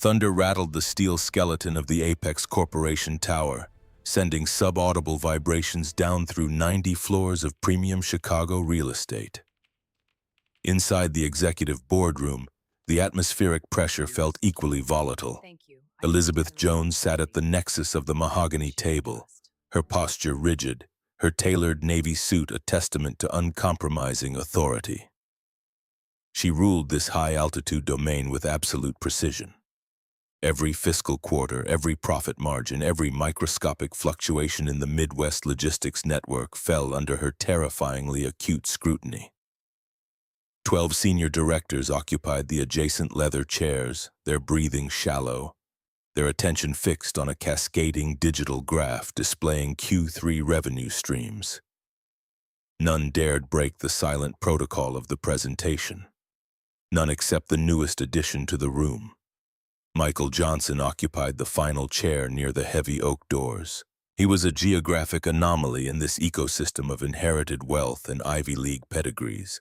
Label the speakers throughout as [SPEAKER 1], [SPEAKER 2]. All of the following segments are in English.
[SPEAKER 1] Thunder rattled the steel skeleton of the Apex Corporation tower, sending subaudible vibrations down through 90 floors of premium Chicago real estate. Inside the executive boardroom, the atmospheric pressure felt equally volatile. Elizabeth Jones sat at the nexus of the mahogany table, her posture rigid, her tailored navy suit a testament to uncompromising authority. She ruled this high-altitude domain with absolute precision. Every fiscal quarter, every profit margin, every microscopic fluctuation in the Midwest logistics network fell under her terrifyingly acute scrutiny. 12 senior directors occupied the adjacent leather chairs, their breathing shallow, their attention fixed on a cascading digital graph displaying Q3 revenue streams. None dared break the silent protocol of the presentation. None except the newest addition to the room. Michael Johnson occupied the final chair near the heavy oak doors. He was a geographic anomaly in this ecosystem of inherited wealth and Ivy League pedigrees.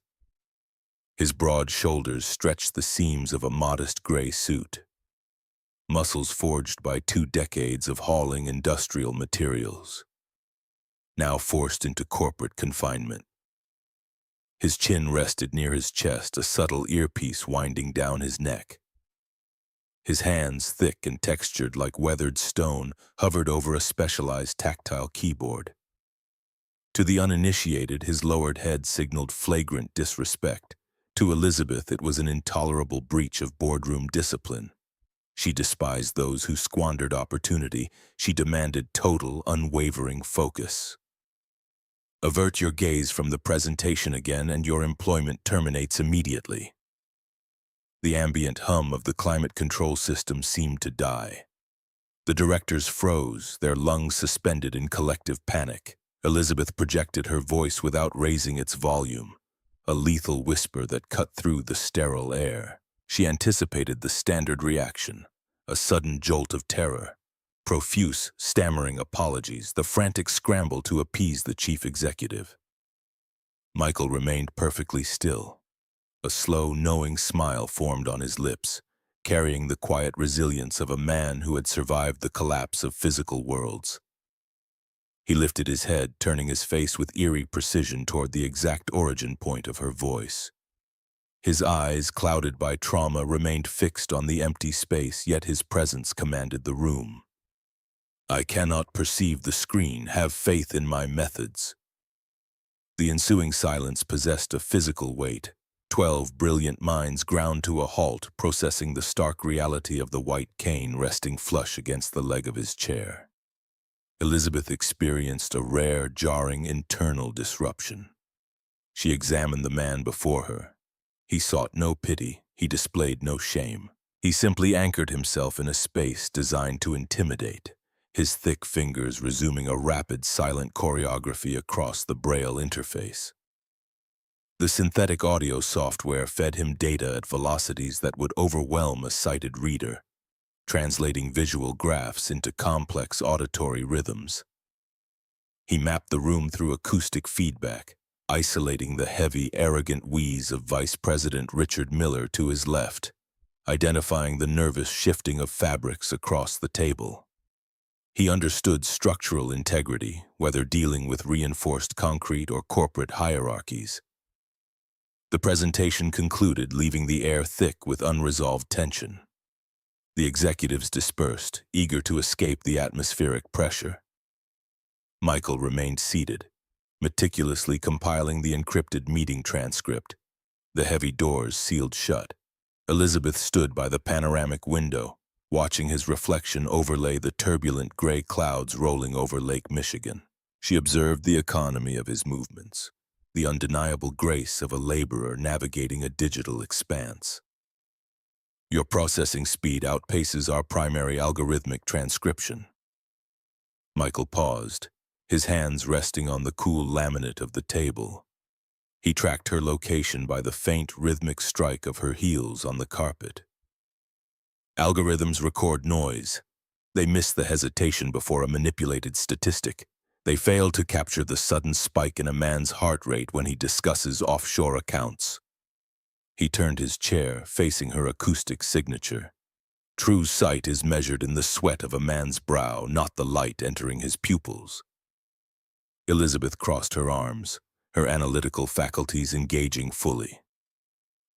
[SPEAKER 1] His broad shoulders stretched the seams of a modest gray suit, muscles forged by 2 decades of hauling industrial materials, now forced into corporate confinement. His chin rested near his chest, a subtle earpiece winding down his neck. His hands, thick and textured like weathered stone, hovered over a specialized tactile keyboard. To the uninitiated, his lowered head signaled flagrant disrespect. To Elizabeth, it was an intolerable breach of boardroom discipline. She despised those who squandered opportunity. She demanded total, unwavering focus. Avert your gaze from the presentation again, and your employment terminates immediately. The ambient hum of the climate control system seemed to die. The directors froze, their lungs suspended in collective panic. Elizabeth projected her voice without raising its volume, a lethal whisper that cut through the sterile air. She anticipated the standard reaction, a sudden jolt of terror, profuse, stammering apologies, the frantic scramble to appease the chief executive. Michael remained perfectly still. A slow, knowing smile formed on his lips, carrying the quiet resilience of a man who had survived the collapse of physical worlds. He lifted his head, turning his face with eerie precision toward the exact origin point of her voice. His eyes, clouded by trauma, remained fixed on the empty space, yet his presence commanded the room. I cannot perceive the screen. Have faith in my methods. The ensuing silence possessed a physical weight. 12 brilliant minds ground to a halt, processing the stark reality of the white cane resting flush against the leg of his chair. Elizabeth experienced a rare, jarring internal disruption. She examined the man before her. He sought no pity, he displayed no shame. He simply anchored himself in a space designed to intimidate, his thick fingers resuming a rapid, silent choreography across the Braille interface. The synthetic audio software fed him data at velocities that would overwhelm a sighted reader, translating visual graphs into complex auditory rhythms. He mapped the room through acoustic feedback, isolating the heavy, arrogant wheeze of Vice President Richard Miller to his left, identifying the nervous shifting of fabrics across the table. He understood structural integrity, whether dealing with reinforced concrete or corporate hierarchies. The presentation concluded, leaving the air thick with unresolved tension. The executives dispersed, eager to escape the atmospheric pressure. Michael remained seated, meticulously compiling the encrypted meeting transcript. The heavy doors sealed shut. Elizabeth stood by the panoramic window, watching his reflection overlay the turbulent gray clouds rolling over Lake Michigan. She observed the economy of his movements, the undeniable grace of a laborer navigating a digital expanse. Your processing speed outpaces our primary algorithmic transcription. Michael paused, his hands resting on the cool laminate of the table. He tracked her location by the faint rhythmic strike of her heels on the carpet. Algorithms record noise. They miss the hesitation before a manipulated statistic. They fail to capture the sudden spike in a man's heart rate when he discusses offshore accounts. He turned his chair, facing her acoustic signature. True sight is measured in the sweat of a man's brow, not the light entering his pupils. Elizabeth crossed her arms, her analytical faculties engaging fully.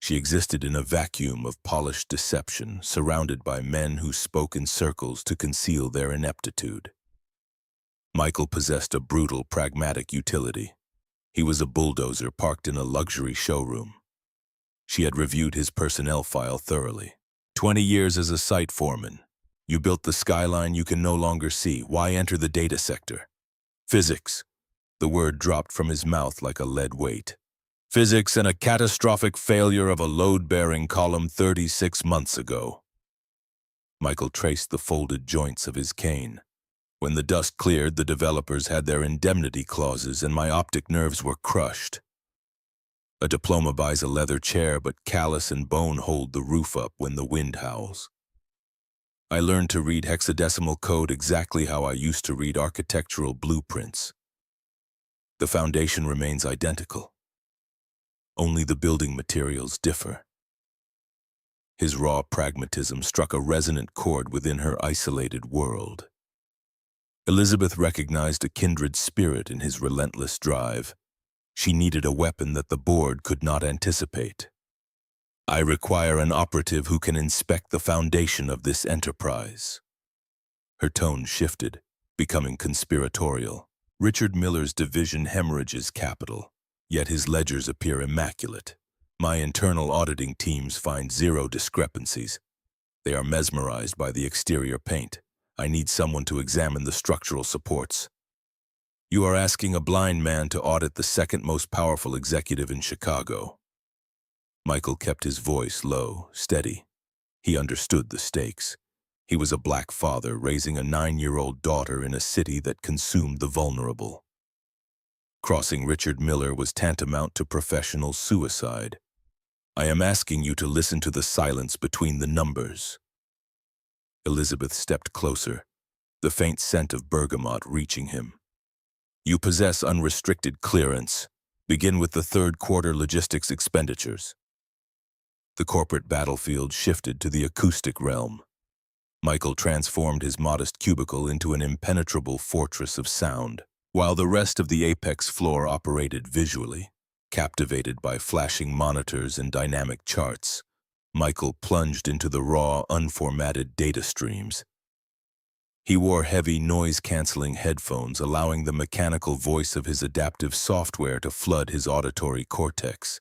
[SPEAKER 1] She existed in a vacuum of polished deception, surrounded by men who spoke in circles to conceal their ineptitude. Michael possessed a brutal, pragmatic utility. He was a bulldozer parked in a luxury showroom. She had reviewed his personnel file thoroughly. 20 years as a site foreman. You built the skyline you can no longer see. Why enter the data sector? Physics. The word dropped from his mouth like a lead weight. Physics and a catastrophic failure of a load-bearing column 36 months ago. Michael traced the folded joints of his cane. When the dust cleared, the developers had their indemnity clauses and my optic nerves were crushed. A diploma buys a leather chair, but callus and bone hold the roof up when the wind howls. I learned to read hexadecimal code exactly how I used to read architectural blueprints. The foundation remains identical. Only the building materials differ. His raw pragmatism struck a resonant chord within her isolated world. Elizabeth recognized a kindred spirit in his relentless drive. She needed a weapon that the board could not anticipate. I require an operative who can inspect the foundation of this enterprise. Her tone shifted, becoming conspiratorial. Richard Miller's division hemorrhages capital, yet his ledgers appear immaculate. My internal auditing teams find zero discrepancies. They are mesmerized by the exterior paint. I need someone to examine the structural supports. You are asking a blind man to audit the second most powerful executive in Chicago. Michael kept his voice low, steady. He understood the stakes. He was a black father raising a 9-year-old daughter in a city that consumed the vulnerable. Crossing Richard Miller was tantamount to professional suicide. I am asking you to listen to the silence between the numbers. Elizabeth stepped closer, the faint scent of bergamot reaching him. You possess unrestricted clearance. Begin with the third quarter logistics expenditures. The corporate battlefield shifted to the acoustic realm. Michael transformed his modest cubicle into an impenetrable fortress of sound, while the rest of the Apex floor operated visually. Captivated by flashing monitors and dynamic charts, Michael plunged into the raw, unformatted data streams. He wore heavy, noise-canceling headphones, allowing the mechanical voice of his adaptive software to flood his auditory cortex.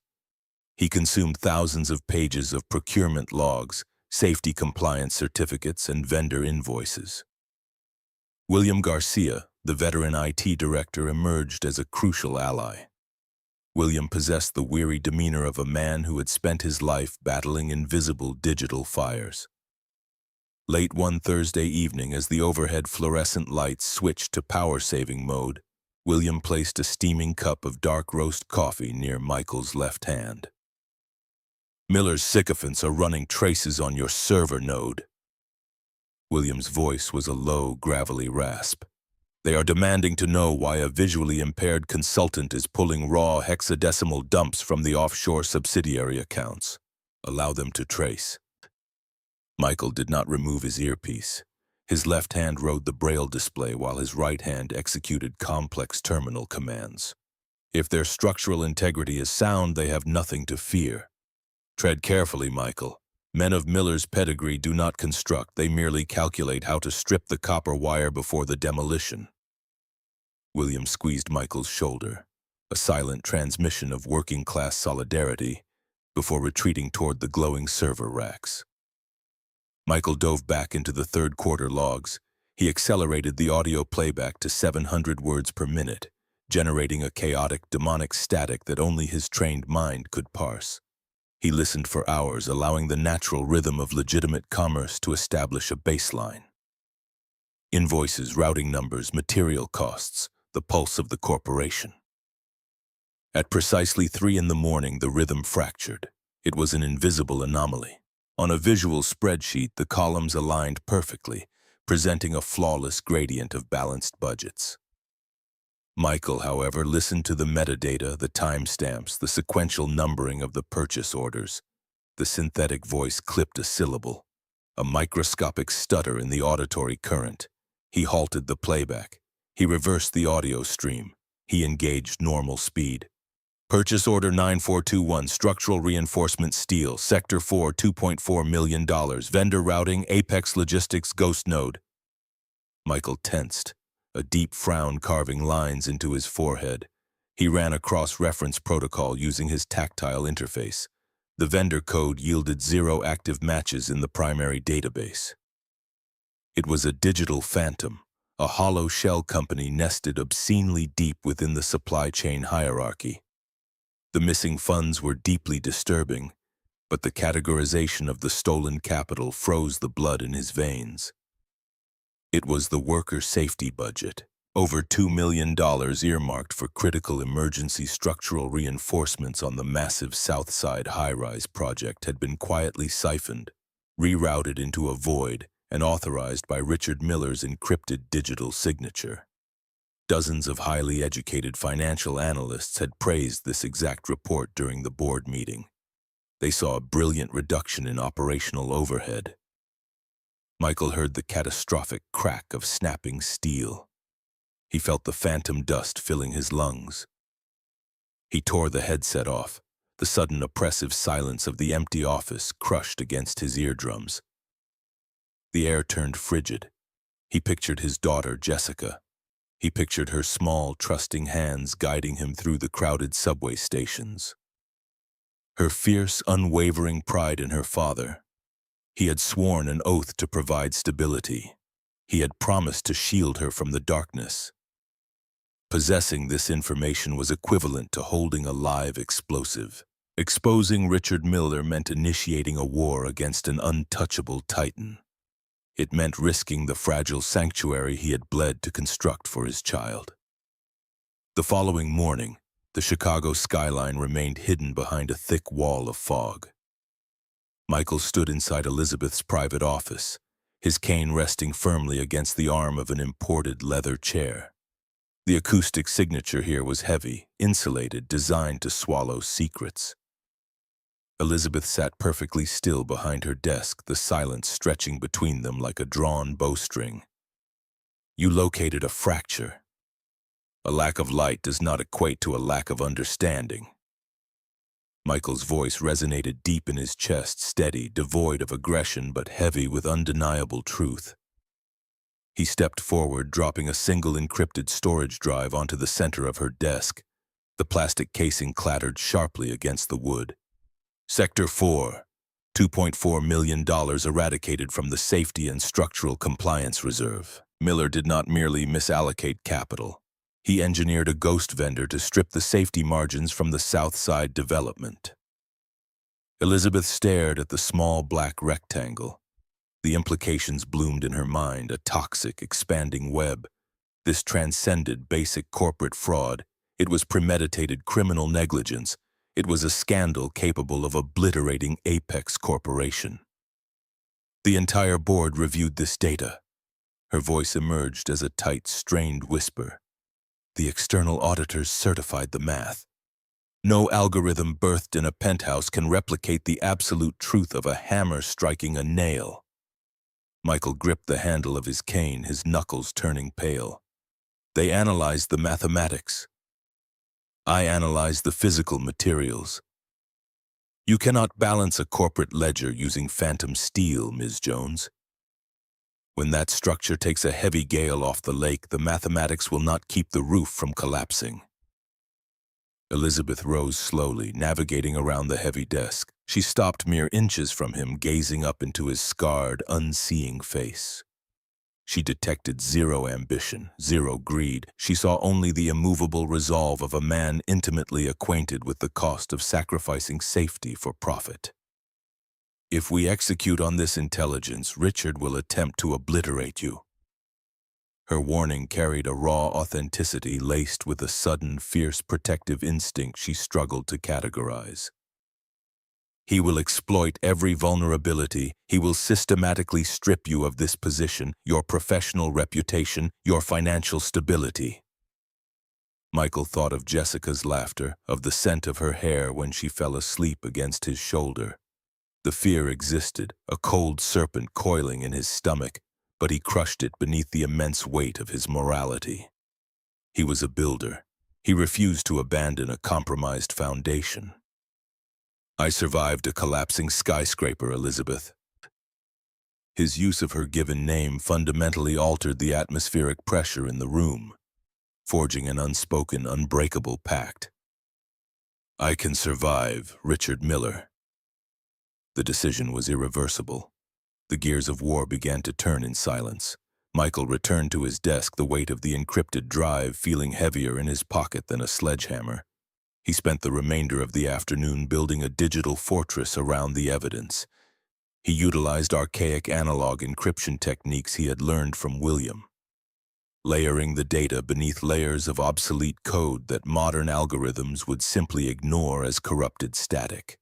[SPEAKER 1] He consumed thousands of pages of procurement logs, safety compliance certificates, and vendor invoices. William Garcia, the veteran IT director, emerged as a crucial ally. William possessed the weary demeanor of a man who had spent his life battling invisible digital fires. Late one Thursday evening, as the overhead fluorescent lights switched to power-saving mode, William placed a steaming cup of dark roast coffee near Michael's left hand. Miller's sycophants are running traces on your server node. William's voice was a low, gravelly rasp. They are demanding to know why a visually impaired consultant is pulling raw hexadecimal dumps from the offshore subsidiary accounts. Allow them to trace. Michael did not remove his earpiece. His left hand rode the braille display while his right hand executed complex terminal commands. If their structural integrity is sound, they have nothing to fear. Tread carefully, Michael. Men of Miller's pedigree do not construct, they merely calculate how to strip the copper wire before the demolition. William squeezed Michael's shoulder, a silent transmission of working-class solidarity, before retreating toward the glowing server racks. Michael dove back into the third quarter logs. He accelerated the audio playback to 700 words per minute, generating a chaotic, demonic static that only his trained mind could parse. He listened for hours, allowing the natural rhythm of legitimate commerce to establish a baseline. Invoices, routing numbers, material costs, the pulse of the corporation. At precisely 3 in the morning, the rhythm fractured. It was an invisible anomaly. On a visual spreadsheet, the columns aligned perfectly, presenting a flawless gradient of balanced budgets. Michael, however, listened to the metadata, the timestamps, the sequential numbering of the purchase orders. The synthetic voice clipped a syllable. A microscopic stutter in the auditory current. He halted the playback. He reversed the audio stream. He engaged normal speed. Purchase order 9421, structural reinforcement steel, Sector 4, $2.4 million, vendor routing, Apex Logistics Ghost Node. Michael tensed, a deep frown carving lines into his forehead. He ran a cross-reference protocol using his tactile interface. The vendor code yielded 0 active matches in the primary database. It was a digital phantom, a hollow shell company nested obscenely deep within the supply chain hierarchy. The missing funds were deeply disturbing, but the categorization of the stolen capital froze the blood in his veins. It was the worker safety budget, over $2 million earmarked for critical emergency structural reinforcements on the massive Southside high-rise project, had been quietly siphoned, rerouted into a void, and authorized by Richard Miller's encrypted digital signature. Dozens of highly educated financial analysts had praised this exact report during the board meeting. They saw a brilliant reduction in operational overhead. Michael heard the catastrophic crack of snapping steel. He felt the phantom dust filling his lungs. He tore the headset off. The sudden oppressive silence of the empty office crushed against his eardrums. The air turned frigid. He pictured his daughter, Jessica. He pictured her small, trusting hands guiding him through the crowded subway stations. Her fierce, unwavering pride in her father. He had sworn an oath to provide stability. He had promised to shield her from the darkness. Possessing this information was equivalent to holding a live explosive. Exposing Richard Miller meant initiating a war against an untouchable titan. It meant risking the fragile sanctuary he had bled to construct for his child. The following morning, the Chicago skyline remained hidden behind a thick wall of fog. Michael stood inside Elizabeth's private office, his cane resting firmly against the arm of an imported leather chair. The acoustic signature here was heavy, insulated, designed to swallow secrets. Elizabeth sat perfectly still behind her desk, the silence stretching between them like a drawn bowstring. You located a fracture. A lack of light does not equate to a lack of understanding. Michael's voice resonated deep in his chest, steady, devoid of aggression, but heavy with undeniable truth. He stepped forward, dropping a single encrypted storage drive onto the center of her desk. The plastic casing clattered sharply against the wood. Sector 4, $2.4 million eradicated from the Safety and Structural Compliance Reserve. Miller did not merely misallocate capital. He engineered a ghost vendor to strip the safety margins from the Southside development. Elizabeth stared at the small black rectangle. The implications bloomed in her mind, a toxic, expanding web. This transcended basic corporate fraud. It was premeditated criminal negligence. It was a scandal capable of obliterating Apex Corporation. The entire board reviewed this data. Her voice emerged as a tight, strained whisper. The external auditors certified the math. No algorithm birthed in a penthouse can replicate the absolute truth of a hammer striking a nail. Michael gripped the handle of his cane, his knuckles turning pale. They analyzed the mathematics. I analyzed the physical materials. You cannot balance a corporate ledger using phantom steel, Ms. Jones. When that structure takes a heavy gale off the lake, the mathematics will not keep the roof from collapsing. Elizabeth rose slowly, navigating around the heavy desk. She stopped mere inches from him, gazing up into his scarred, unseeing face. She detected zero ambition, zero greed. She saw only the immovable resolve of a man intimately acquainted with the cost of sacrificing safety for profit. If we execute on this intelligence, Richard will attempt to obliterate you. Her warning carried a raw authenticity laced with a sudden, fierce protective instinct she struggled to categorize. He will exploit every vulnerability. He will systematically strip you of this position, your professional reputation, your financial stability. Michael thought of Jessica's laughter, of the scent of her hair when she fell asleep against his shoulder. The fear existed, a cold serpent coiling in his stomach, but he crushed it beneath the immense weight of his morality. He was a builder. He refused to abandon a compromised foundation. "I survived a collapsing skyscraper, Elizabeth." His use of her given name fundamentally altered the atmospheric pressure in the room, forging an unspoken, unbreakable pact. "I can survive, Richard Miller." The decision was irreversible. The gears of war began to turn in silence. Michael returned to his desk, the weight of the encrypted drive feeling heavier in his pocket than a sledgehammer. He spent the remainder of the afternoon building a digital fortress around the evidence. He utilized archaic analog encryption techniques he had learned from William, layering the data beneath layers of obsolete code that modern algorithms would simply ignore as corrupted static.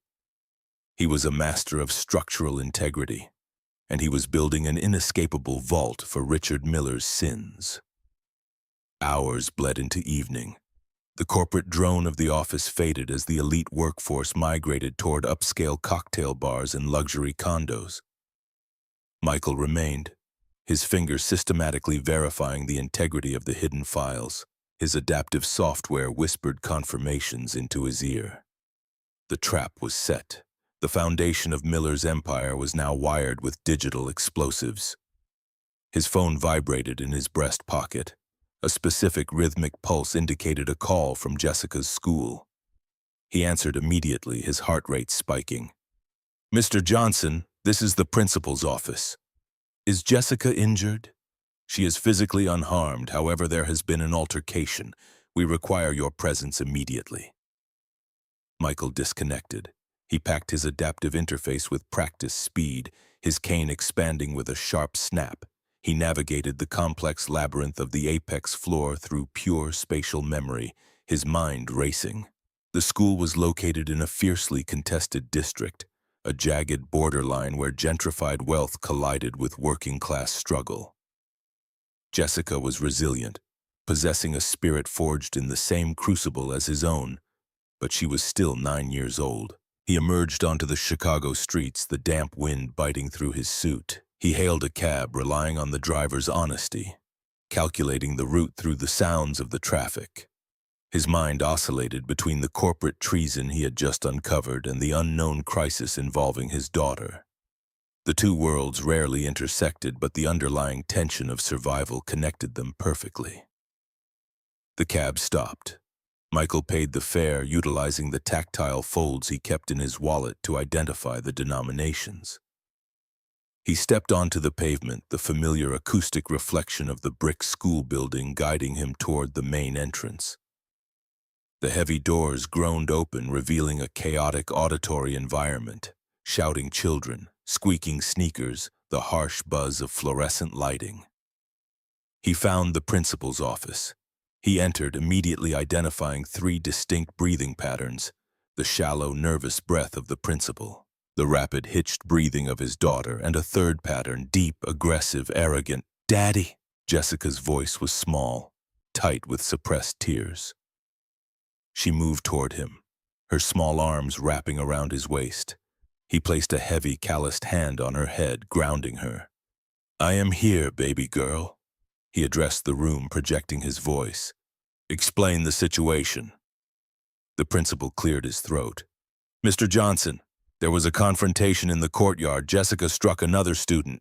[SPEAKER 1] He was a master of structural integrity, and he was building an inescapable vault for Richard Miller's sins. Hours bled into evening. The corporate drone of the office faded as the elite workforce migrated toward upscale cocktail bars and luxury condos. Michael remained, his fingers systematically verifying the integrity of the hidden files. His adaptive software whispered confirmations into his ear. The trap was set. The foundation of Miller's empire was now wired with digital explosives. His phone vibrated in his breast pocket. A specific rhythmic pulse indicated a call from Jessica's school. He answered immediately, his heart rate spiking. "Mr. Johnson, this is the principal's office. Is Jessica injured?" "She is physically unharmed, however there has been an altercation. We require your presence immediately." Michael disconnected. He packed his adaptive interface with practiced speed, his cane expanding with a sharp snap. He navigated the complex labyrinth of the apex floor through pure spatial memory, his mind racing. The school was located in a fiercely contested district, a jagged borderline where gentrified wealth collided with working-class struggle. Jessica was resilient, possessing a spirit forged in the same crucible as his own, but she was still 9 years old. He emerged onto the Chicago streets, the damp wind biting through his suit. He hailed a cab, relying on the driver's honesty, calculating the route through the sounds of the traffic. His mind oscillated between the corporate treason he had just uncovered and the unknown crisis involving his daughter. The two worlds rarely intersected, but the underlying tension of survival connected them perfectly. The cab stopped. Michael paid the fare, utilizing the tactile folds he kept in his wallet to identify the denominations. He stepped onto the pavement, the familiar acoustic reflection of the brick school building guiding him toward the main entrance. The heavy doors groaned open, revealing a chaotic auditory environment, shouting children, squeaking sneakers, the harsh buzz of fluorescent lighting. He found the principal's office. He entered, immediately identifying 3 distinct breathing patterns: the shallow, nervous breath of the principal, the rapid, hitched breathing of his daughter, and a third pattern, deep, aggressive, arrogant. "Daddy!" Jessica's voice was small, tight with suppressed tears. She moved toward him, her small arms wrapping around his waist. He placed a heavy, calloused hand on her head, grounding her. "I am here, baby girl." He addressed the room, projecting his voice. "Explain the situation." The principal cleared his throat. "Mr. Johnson, there was a confrontation in the courtyard. Jessica struck another student."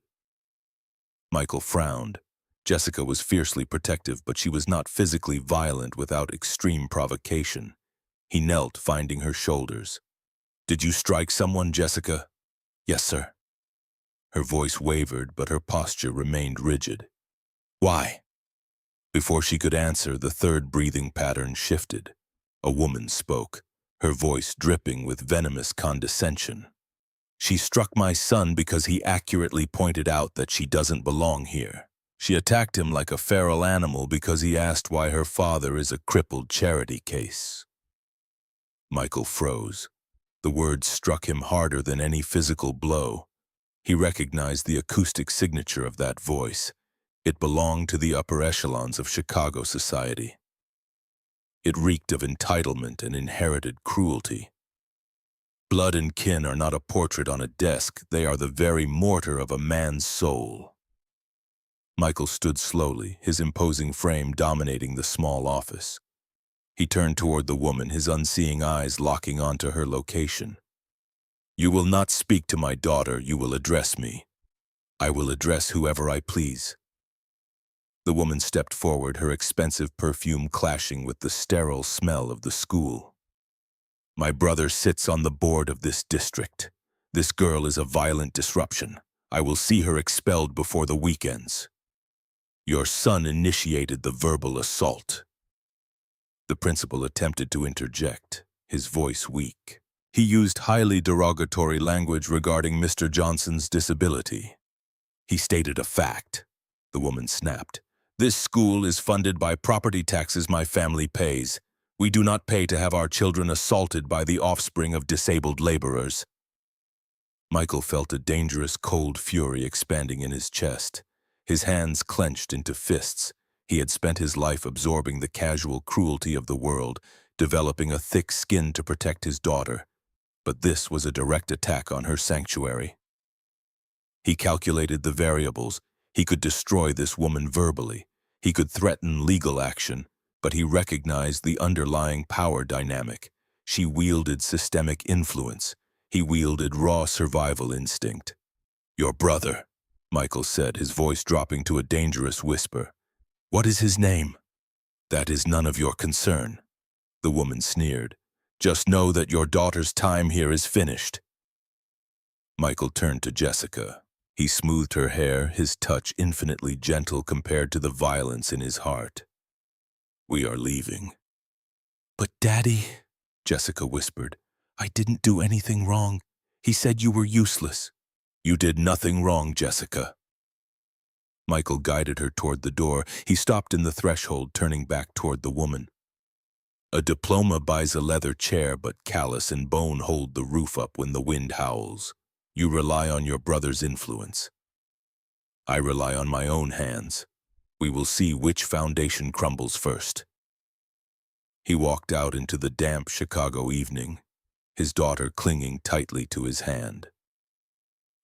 [SPEAKER 1] Michael frowned. Jessica was fiercely protective, but she was not physically violent without extreme provocation. He knelt, finding her shoulders. "Did you strike someone, Jessica?" "Yes, sir." Her voice wavered, but her posture remained rigid. "Why?" Before she could answer, the third breathing pattern shifted. A woman spoke, her voice dripping with venomous condescension. "She struck my son because he accurately pointed out that she doesn't belong here. She attacked him like a feral animal because he asked why her father is a crippled charity case." Michael froze. The words struck him harder than any physical blow. He recognized the acoustic signature of that voice. It belonged to the upper echelons of Chicago society. It reeked of entitlement and inherited cruelty. Blood and kin are not a portrait on a desk, they are the very mortar of a man's soul. Michael stood slowly, his imposing frame dominating the small office. He turned toward the woman, his unseeing eyes locking onto her location. "You will not speak to my daughter, you will address me. I will address whoever I please." The woman stepped forward, her expensive perfume clashing with the sterile smell of the school. "My brother sits on the board of this district. This girl is a violent disruption. I will see her expelled before the weekends. Your son initiated the verbal assault." The principal attempted to interject, his voice weak. He used highly derogatory language regarding Mr. Johnson's disability. "He stated a fact," the woman snapped. "This school is funded by property taxes my family pays. We do not pay to have our children assaulted by the offspring of disabled laborers." Michael felt a dangerous cold fury expanding in his chest. His hands clenched into fists. He had spent his life absorbing the casual cruelty of the world, developing a thick skin to protect his daughter. But this was a direct attack on her sanctuary. He calculated the variables. He could destroy this woman verbally. He could threaten legal action, but he recognized the underlying power dynamic. She wielded systemic influence. He wielded raw survival instinct. "Your brother," Michael said, his voice dropping to a dangerous whisper. "What is his name?" "That is none of your concern," the woman sneered. "Just know that your daughter's time here is finished." Michael turned to Jessica. He smoothed her hair, his touch infinitely gentle compared to the violence in his heart. "We are leaving." "But Daddy," Jessica whispered, "I didn't do anything wrong. He said you were useless." "You did nothing wrong, Jessica." Michael guided her toward the door. He stopped in the threshold, turning back toward the woman. "A diploma buys a leather chair, but callus and bone hold the roof up when the wind howls. You rely on your brother's influence. I rely on my own hands. We will see which foundation crumbles first." He walked out into the damp Chicago evening, his daughter clinging tightly to his hand.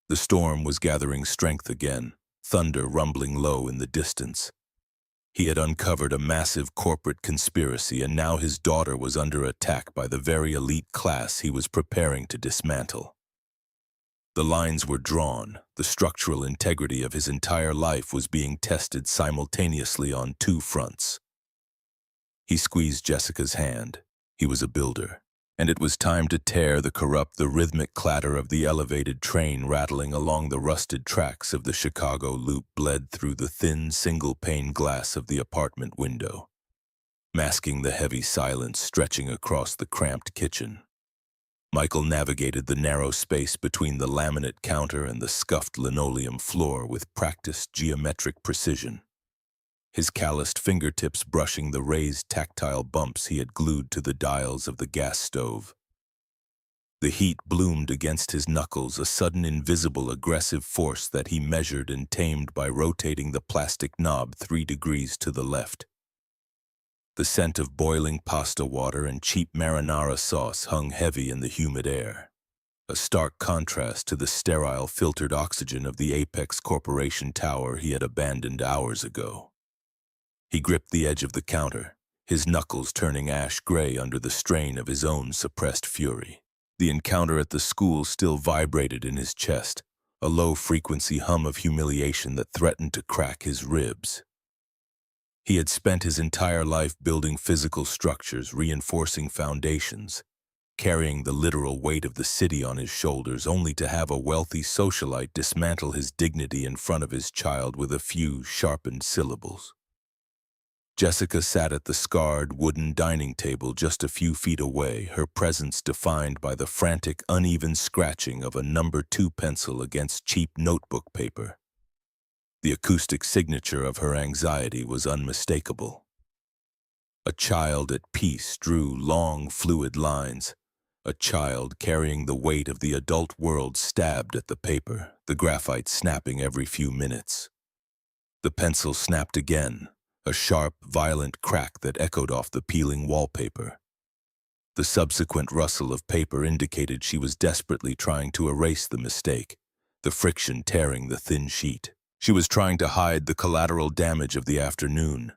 [SPEAKER 1] The storm was gathering strength again, thunder rumbling low in the distance. He had uncovered a massive corporate conspiracy, and now his daughter was under attack by the very elite class he was preparing to dismantle. The lines were drawn. The structural integrity of his entire life was being tested simultaneously on two fronts. He squeezed Jessica's hand. He was a builder, and it was time to tear the rhythmic clatter of the elevated train rattling along the rusted tracks of the Chicago Loop bled through the thin single-pane glass of the apartment window, masking the heavy silence stretching across the cramped kitchen. Michael navigated the narrow space between the laminate counter and the scuffed linoleum floor with practiced geometric precision, his calloused fingertips brushing the raised tactile bumps he had glued to the dials of the gas stove. The heat bloomed against his knuckles, a sudden invisible aggressive force that he measured and tamed by rotating the plastic knob 3 degrees to the left. The scent of boiling pasta water and cheap marinara sauce hung heavy in the humid air, a stark contrast to the sterile filtered oxygen of the Apex Corporation tower he had abandoned hours ago. He gripped the edge of the counter, his knuckles turning ash gray under the strain of his own suppressed fury. The encounter at the school still vibrated in his chest, a low-frequency hum of humiliation that threatened to crack his ribs. He had spent his entire life building physical structures, reinforcing foundations, carrying the literal weight of the city on his shoulders, only to have a wealthy socialite dismantle his dignity in front of his child with a few sharpened syllables. Jessica sat at the scarred wooden dining table just a few feet away, her presence defined by the frantic, uneven scratching of a number 2 pencil against cheap notebook paper. The acoustic signature of her anxiety was unmistakable. A child at peace drew long, fluid lines. A child carrying the weight of the adult world stabbed at the paper, the graphite snapping every few minutes. The pencil snapped again, a sharp, violent crack that echoed off the peeling wallpaper. The subsequent rustle of paper indicated she was desperately trying to erase the mistake, the friction tearing the thin sheet. She was trying to hide the collateral damage of the afternoon,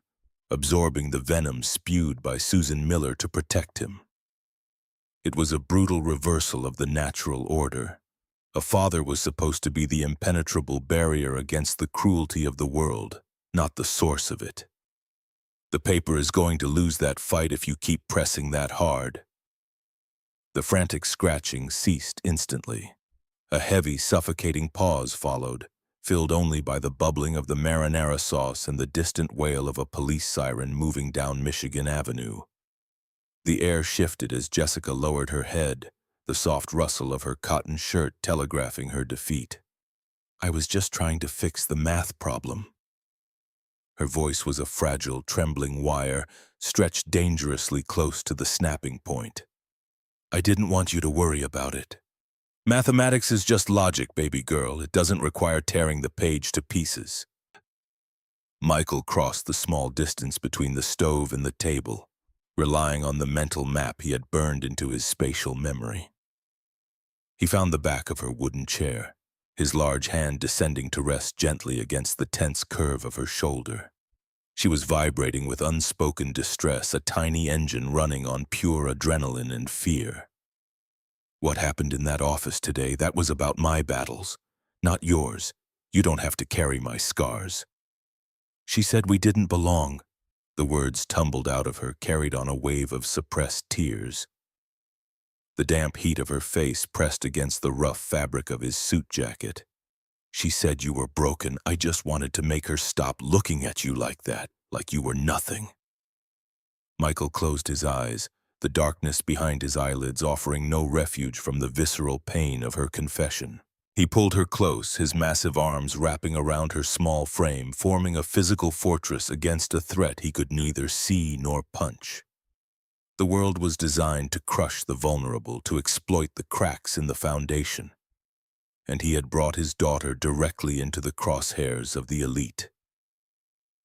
[SPEAKER 1] absorbing the venom spewed by Susan Miller to protect him. It was a brutal reversal of the natural order. A father was supposed to be the impenetrable barrier against the cruelty of the world, not the source of it. The paper is going to lose that fight if you keep pressing that hard. The frantic scratching ceased instantly. A heavy, suffocating pause followed, filled only by the bubbling of the marinara sauce and the distant wail of a police siren moving down Michigan Avenue. The air shifted as Jessica lowered her head, the soft rustle of her cotton shirt telegraphing her defeat. "I was just trying to fix the math problem." Her voice was a fragile, trembling wire, stretched dangerously close to the snapping point. "I didn't want you to worry about it. Mathematics is just logic, baby girl. It doesn't require tearing the page to pieces." Michael crossed the small distance between the stove and the table, relying on the mental map he had burned into his spatial memory. He found the back of her wooden chair, his large hand descending to rest gently against the tense curve of her shoulder. She was vibrating with unspoken distress, a tiny engine running on pure adrenaline and fear. "What happened in that office today, that was about my battles, not yours. You don't have to carry my scars." "She said we didn't belong." The words tumbled out of her, carried on a wave of suppressed tears. The damp heat of her face pressed against the rough fabric of his suit jacket. "She said you were broken. I just wanted to make her stop looking at you like that, like you were nothing." Michael closed his eyes, the darkness behind his eyelids offering no refuge from the visceral pain of her confession. He pulled her close, his massive arms wrapping around her small frame, forming a physical fortress against a threat he could neither see nor punch. The world was designed to crush the vulnerable, to exploit the cracks in the foundation. And he had brought his daughter directly into the crosshairs of the elite.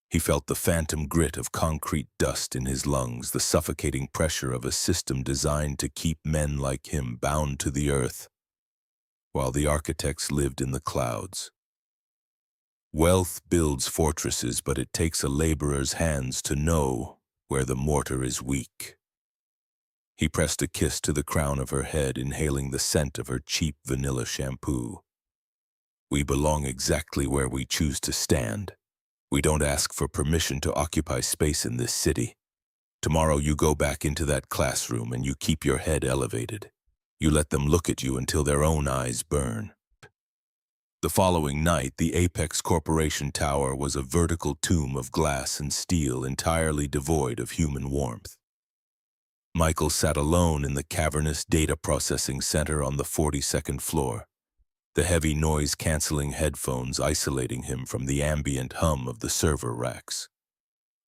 [SPEAKER 1] He felt the phantom grit of concrete dust in his lungs, the suffocating pressure of a system designed to keep men like him bound to the earth, while the architects lived in the clouds. Wealth builds fortresses, but it takes a laborer's hands to know where the mortar is weak. He pressed a kiss to the crown of her head, inhaling the scent of her cheap vanilla shampoo. "We belong exactly where we choose to stand. We don't ask for permission to occupy space in this city. Tomorrow you go back into that classroom and you keep your head elevated. You let them look at you until their own eyes burn." The following night, the Apex Corporation Tower was a vertical tomb of glass and steel entirely devoid of human warmth. Michael sat alone in the cavernous data processing center on the 42nd floor, the heavy noise-canceling headphones isolating him from the ambient hum of the server racks.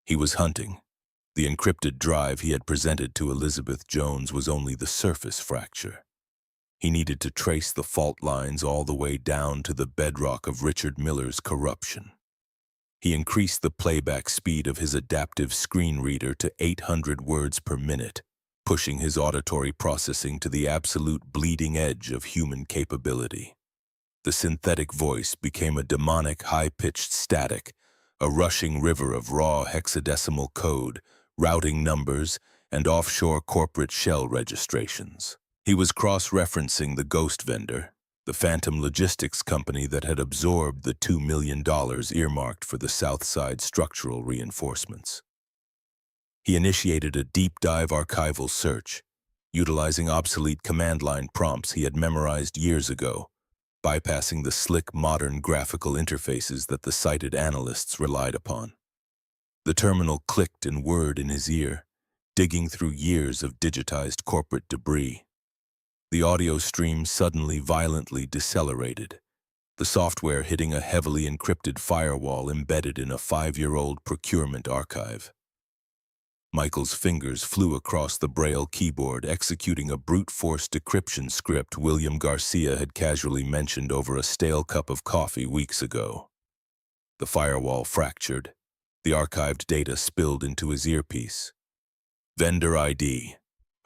[SPEAKER 1] He was hunting. The encrypted drive he had presented to Elizabeth Jones was only the surface fracture. He needed to trace the fault lines all the way down to the bedrock of Richard Miller's corruption. He increased the playback speed of his adaptive screen reader to 800 words per minute, pushing his auditory processing to the absolute bleeding edge of human capability. The synthetic voice became a demonic high-pitched static, a rushing river of raw hexadecimal code, routing numbers, and offshore corporate shell registrations. He was cross-referencing the ghost vendor, the phantom logistics company that had absorbed the $2 million earmarked for the Southside structural reinforcements. He initiated a deep-dive archival search, utilizing obsolete command line prompts he had memorized years ago, bypassing the slick modern graphical interfaces that the sighted analysts relied upon. The terminal clicked and whirred in his ear, digging through years of digitized corporate debris. The audio stream suddenly violently decelerated, the software hitting a heavily encrypted firewall embedded in a 5-year-old procurement archive. Michael's fingers flew across the braille keyboard, executing a brute-force decryption script William Garcia had casually mentioned over a stale cup of coffee weeks ago. The firewall fractured. The archived data spilled into his earpiece. Vendor ID,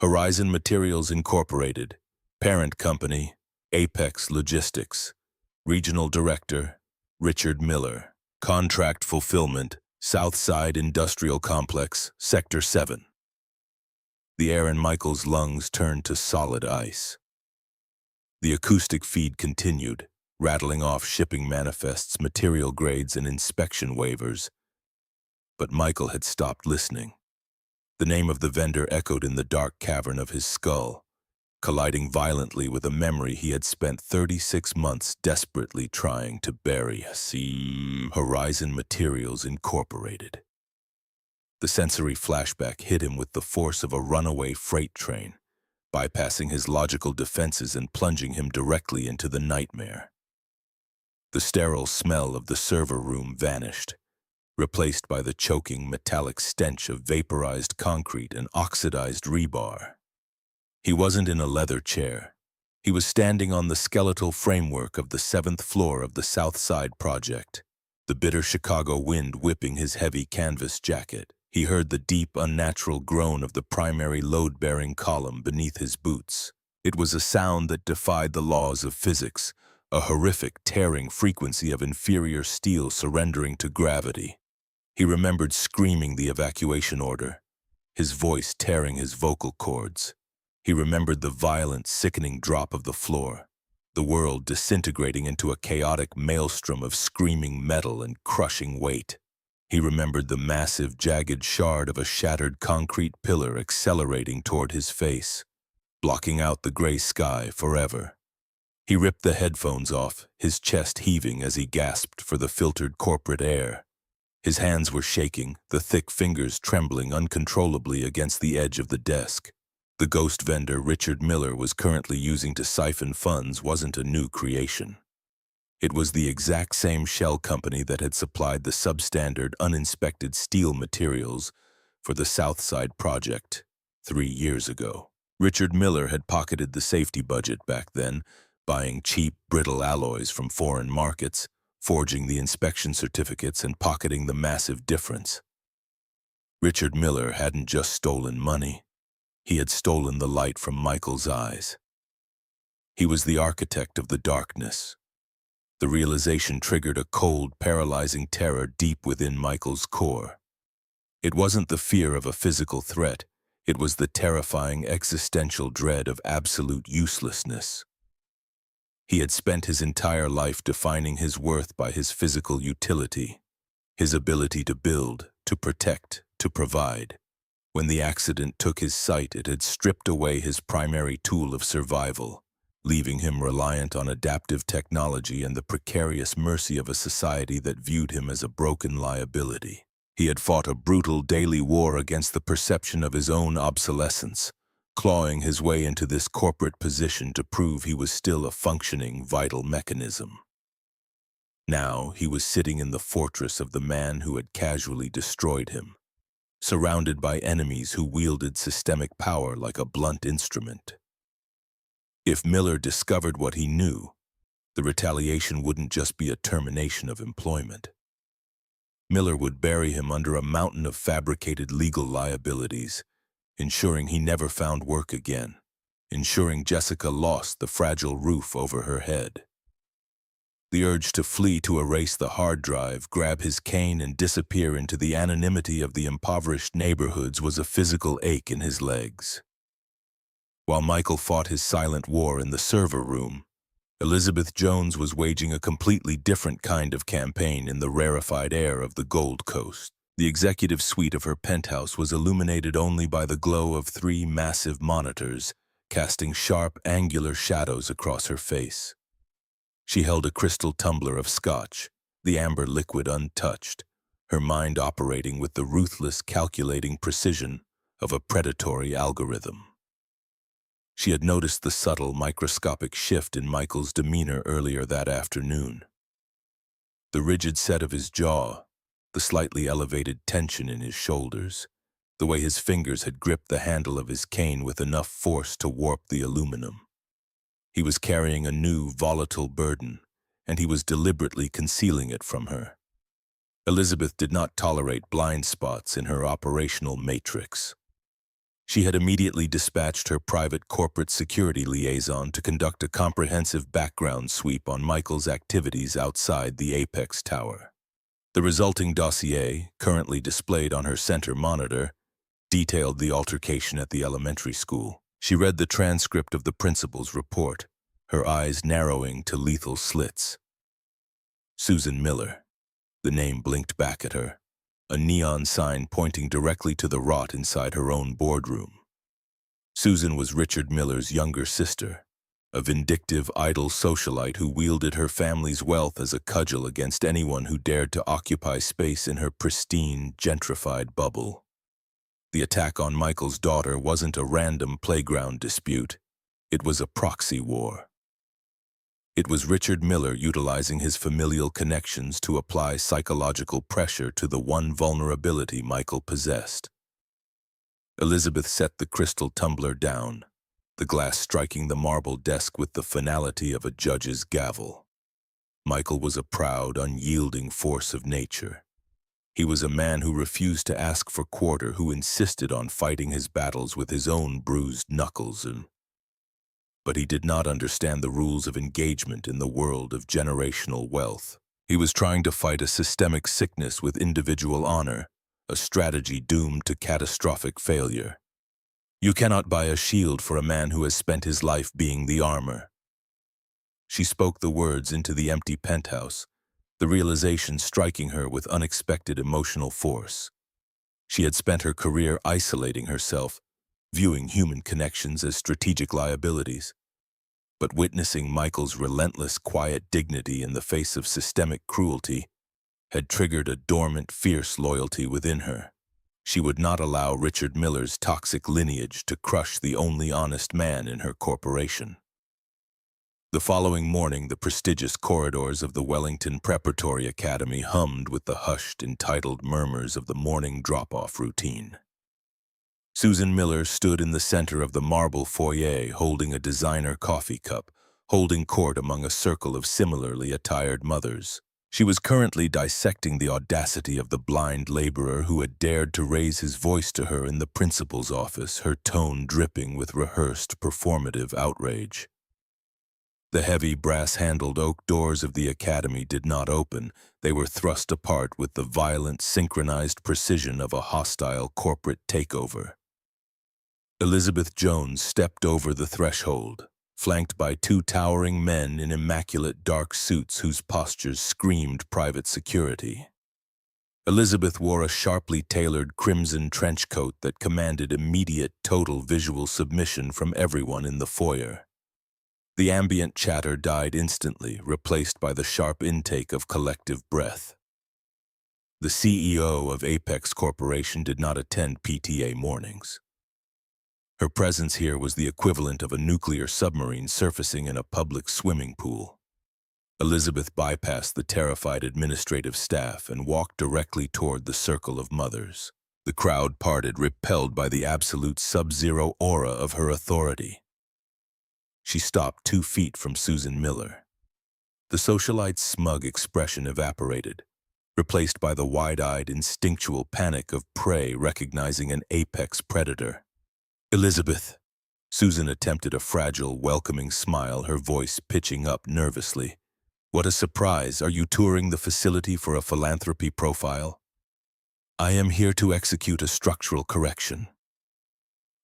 [SPEAKER 1] Horizon Materials Incorporated, parent company, Apex Logistics, regional director, Richard Miller, contract fulfillment, Southside Industrial Complex, Sector 7. The air in Michael's lungs turned to solid ice. The acoustic feed continued, rattling off shipping manifests, material grades, and inspection waivers. But Michael had stopped listening. The name of the vendor echoed in the dark cavern of his skull, colliding violently with a memory he had spent 36 months desperately trying to bury. Horizon Materials Incorporated. The sensory flashback hit him with the force of a runaway freight train, bypassing his logical defenses and plunging him directly into the nightmare. The sterile smell of the server room vanished, replaced by the choking metallic stench of vaporized concrete and oxidized rebar. He wasn't in a leather chair. He was standing on the skeletal framework of the 7th floor of the Southside project, the bitter Chicago wind whipping his heavy canvas jacket. He heard the deep, unnatural groan of the primary load-bearing column beneath his boots. It was a sound that defied the laws of physics, a horrific, tearing frequency of inferior steel surrendering to gravity. He remembered screaming the evacuation order, his voice tearing his vocal cords. He remembered the violent, sickening drop of the floor, the world disintegrating into a chaotic maelstrom of screaming metal and crushing weight. He remembered the massive, jagged shard of a shattered concrete pillar accelerating toward his face, blocking out the gray sky forever. He ripped the headphones off, his chest heaving as he gasped for the filtered corporate air. His hands were shaking, the thick fingers trembling uncontrollably against the edge of the desk. The ghost vendor Richard Miller was currently using to siphon funds wasn't a new creation. It was the exact same shell company that had supplied the substandard, uninspected steel materials for the Southside project 3 years ago. Richard Miller had pocketed the safety budget back then, buying cheap, brittle alloys from foreign markets, forging the inspection certificates and pocketing the massive difference. Richard Miller hadn't just stolen money. He had stolen the light from Michael's eyes. He was the architect of the darkness. The realization triggered a cold, paralyzing terror deep within Michael's core. It wasn't the fear of a physical threat. It was the terrifying existential dread of absolute uselessness. He had spent his entire life defining his worth by his physical utility, his ability to build, to protect, to provide. When the accident took his sight, it had stripped away his primary tool of survival, leaving him reliant on adaptive technology and the precarious mercy of a society that viewed him as a broken liability. He had fought a brutal daily war against the perception of his own obsolescence, clawing his way into this corporate position to prove he was still a functioning, vital mechanism. Now he was sitting in the fortress of the man who had casually destroyed him, surrounded by enemies who wielded systemic power like a blunt instrument. If Miller discovered what he knew, the retaliation wouldn't just be a termination of employment. Miller would bury him under a mountain of fabricated legal liabilities, ensuring he never found work again, ensuring Jessica lost the fragile roof over her head. The urge to flee, to erase the hard drive, grab his cane and disappear into the anonymity of the impoverished neighborhoods was a physical ache in his legs. While Michael fought his silent war in the server room, Elizabeth Jones was waging a completely different kind of campaign in the rarefied air of the Gold Coast. The executive suite of her penthouse was illuminated only by the glow of 3 massive monitors, casting sharp, angular shadows across her face. She held a crystal tumbler of scotch, the amber liquid untouched, her mind operating with the ruthless, calculating precision of a predatory algorithm. She had noticed the subtle, microscopic shift in Michael's demeanor earlier that afternoon. The rigid set of his jaw, the slightly elevated tension in his shoulders, the way his fingers had gripped the handle of his cane with enough force to warp the aluminum. He was carrying a new, volatile burden, and he was deliberately concealing it from her. Elizabeth did not tolerate blind spots in her operational matrix. She had immediately dispatched her private corporate security liaison to conduct a comprehensive background sweep on Michael's activities outside the Apex Tower. The resulting dossier, currently displayed on her center monitor, detailed the altercation at the elementary school. She read the transcript of the principal's report, her eyes narrowing to lethal slits. Susan Miller. The name blinked back at her, a neon sign pointing directly to the rot inside her own boardroom. Susan was Richard Miller's younger sister, a vindictive, idle socialite who wielded her family's wealth as a cudgel against anyone who dared to occupy space in her pristine, gentrified bubble. The attack on Michael's daughter wasn't a random playground dispute. It was a proxy war. It was Richard Miller utilizing his familial connections to apply psychological pressure to the one vulnerability Michael possessed. Elizabeth set the crystal tumbler down, the glass striking the marble desk with the finality of a judge's gavel. Michael was a proud, unyielding force of nature. He was a man who refused to ask for quarter, who insisted on fighting his battles with his own bruised knuckles. But he did not understand the rules of engagement in the world of generational wealth. He was trying to fight a systemic sickness with individual honor, a strategy doomed to catastrophic failure. You cannot buy a shield for a man who has spent his life being the armor. She spoke the words into the empty penthouse, the realization striking her with unexpected emotional force. She had spent her career isolating herself, viewing human connections as strategic liabilities. But witnessing Michael's relentless, quiet dignity in the face of systemic cruelty had triggered a dormant, fierce loyalty within her. She would not allow Richard Miller's toxic lineage to crush the only honest man in her corporation. The following morning, the prestigious corridors of the Wellington Preparatory Academy hummed with the hushed, entitled murmurs of the morning drop-off routine. Susan Miller stood in the center of the marble foyer holding a designer coffee cup, holding court among a circle of similarly attired mothers. She was currently dissecting the audacity of the blind laborer who had dared to raise his voice to her in the principal's office, her tone dripping with rehearsed, performative outrage. The heavy, brass-handled oak doors of the academy did not open. They were thrust apart with the violent, synchronized precision of a hostile corporate takeover. Elizabeth Jones stepped over the threshold, flanked by two towering men in immaculate dark suits whose postures screamed private security. Elizabeth wore a sharply tailored crimson trench coat that commanded immediate, total visual submission from everyone in the foyer. The ambient chatter died instantly, replaced by the sharp intake of collective breath. The CEO of Apex Corporation did not attend PTA mornings. Her presence here was the equivalent of a nuclear submarine surfacing in a public swimming pool. Elizabeth bypassed the terrified administrative staff and walked directly toward the circle of mothers. The crowd parted, repelled by the absolute sub-zero aura of her authority. She stopped 2 feet from Susan Miller. The socialite's smug expression evaporated, replaced by the wide-eyed, instinctual panic of prey recognizing an apex predator. "Elizabeth." Susan attempted a fragile, welcoming smile, her voice pitching up nervously. "What a surprise. Are you touring the facility for a philanthropy profile?" "I am here to execute a structural correction."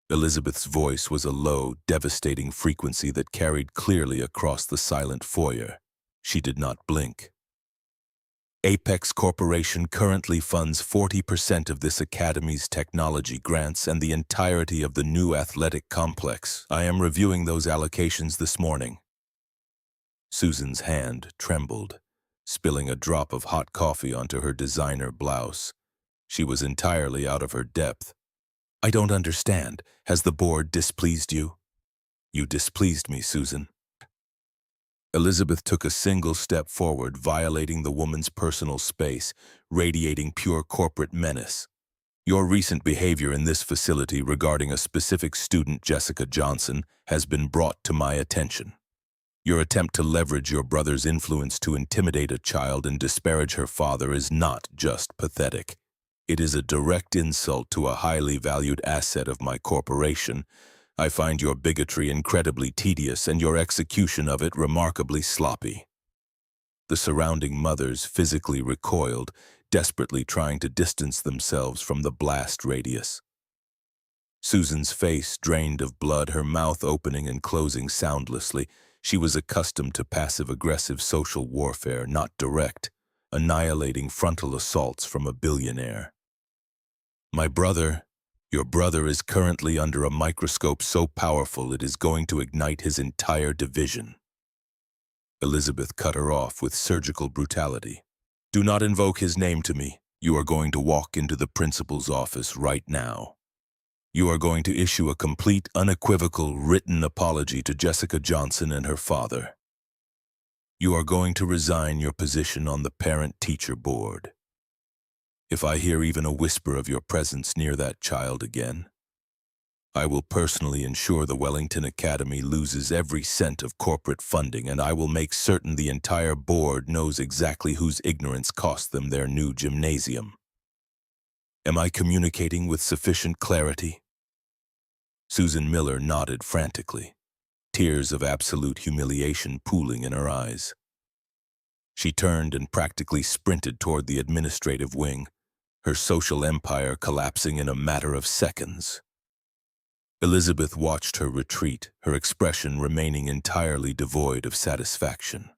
[SPEAKER 1] Elizabeth's voice was a low, devastating frequency that carried clearly across the silent foyer. She did not blink. Apex Corporation currently funds 40% of this academy's technology grants and the entirety of the new athletic complex. I am reviewing those allocations this morning. Susan's hand trembled, spilling a drop of hot coffee onto her designer blouse. She was entirely out of her depth. "I don't understand. Has the board displeased you?" "You displeased me, Susan." Elizabeth took a single step forward, violating the woman's personal space, radiating pure corporate menace. "Your recent behavior in this facility regarding a specific student, Jessica Johnson, has been brought to my attention. Your attempt to leverage your brother's influence to intimidate a child and disparage her father is not just pathetic. It is a direct insult to a highly valued asset of my corporation. I find your bigotry incredibly tedious and your execution of it remarkably sloppy." The surrounding mothers physically recoiled, desperately trying to distance themselves from the blast radius. Susan's face drained of blood, her mouth opening and closing soundlessly. She was accustomed to passive-aggressive social warfare, not direct, annihilating frontal assaults from a billionaire. Your brother is currently under a microscope so powerful it is going to ignite his entire division." Elizabeth cut her off with surgical brutality. "Do not invoke his name to me. You are going to walk into the principal's office right now. You are going to issue a complete, unequivocal, written apology to Jessica Johnson and her father. You are going to resign your position on the parent-teacher board. If I hear even a whisper of your presence near that child again, I will personally ensure the Wellington Academy loses every cent of corporate funding, and I will make certain the entire board knows exactly whose ignorance cost them their new gymnasium. Am I communicating with sufficient clarity?" Susan Miller nodded frantically, tears of absolute humiliation pooling in her eyes. She turned and practically sprinted toward the administrative wing, her social empire collapsing in a matter of seconds. Elizabeth watched her retreat, her expression remaining entirely devoid of satisfaction.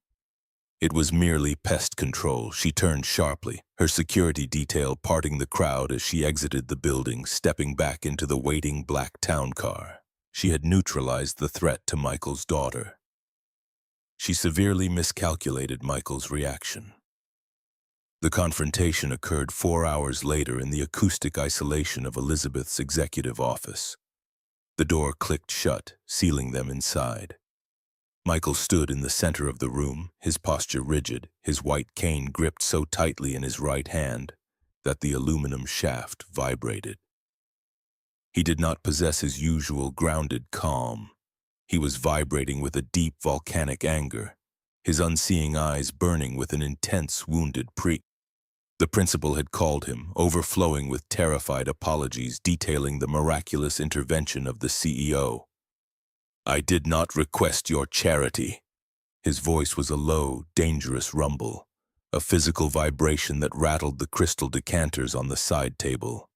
[SPEAKER 1] It was merely pest control. She turned sharply, her security detail parting the crowd as she exited the building, stepping back into the waiting black town car. She had neutralized the threat to Michael's daughter. She severely miscalculated Michael's reaction. The confrontation occurred 4 hours later in the acoustic isolation of Elizabeth's executive office. The door clicked shut, sealing them inside. Michael stood in the center of the room, his posture rigid, his white cane gripped so tightly in his right hand that the aluminum shaft vibrated. He did not possess his usual grounded calm. He was vibrating with a deep volcanic anger, his unseeing eyes burning with an intense wounded prick. The principal had called him, overflowing with terrified apologies detailing the miraculous intervention of the CEO. "I did not request your charity." His voice was a low, dangerous rumble, a physical vibration that rattled the crystal decanters on the side table.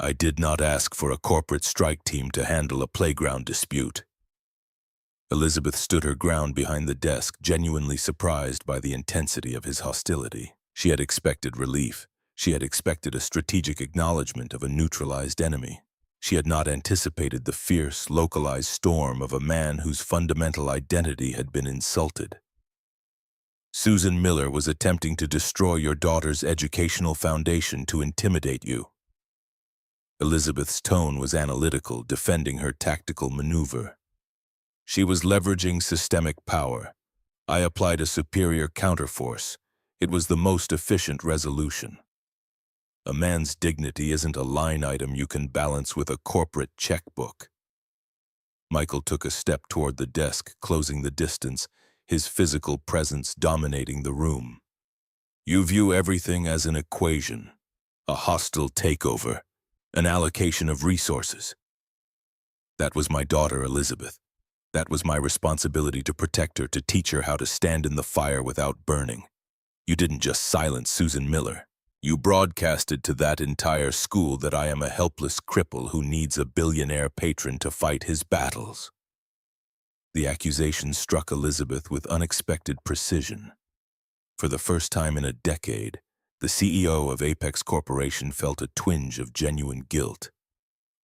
[SPEAKER 1] "I did not ask for a corporate strike team to handle a playground dispute." Elizabeth stood her ground behind the desk, genuinely surprised by the intensity of his hostility. She had expected relief. She had expected a strategic acknowledgement of a neutralized enemy. She had not anticipated the fierce, localized storm of a man whose fundamental identity had been insulted. "Susan Miller was attempting to destroy your daughter's educational foundation to intimidate you." Elizabeth's tone was analytical, defending her tactical maneuver. "She was leveraging systemic power. I applied a superior counterforce. It was the most efficient resolution. A man's dignity isn't a line item you can balance with a corporate checkbook." Michael took a step toward the desk, closing the distance, his physical presence dominating the room. "You view everything as an equation, a hostile takeover, an allocation of resources. That was my daughter, Elizabeth. That was my responsibility to protect her, to teach her how to stand in the fire without burning. You didn't just silence Susan Miller. You broadcasted to that entire school that I am a helpless cripple who needs a billionaire patron to fight his battles." The accusation struck Elizabeth with unexpected precision. For the first time in a decade, the CEO of Apex Corporation felt a twinge of genuine guilt.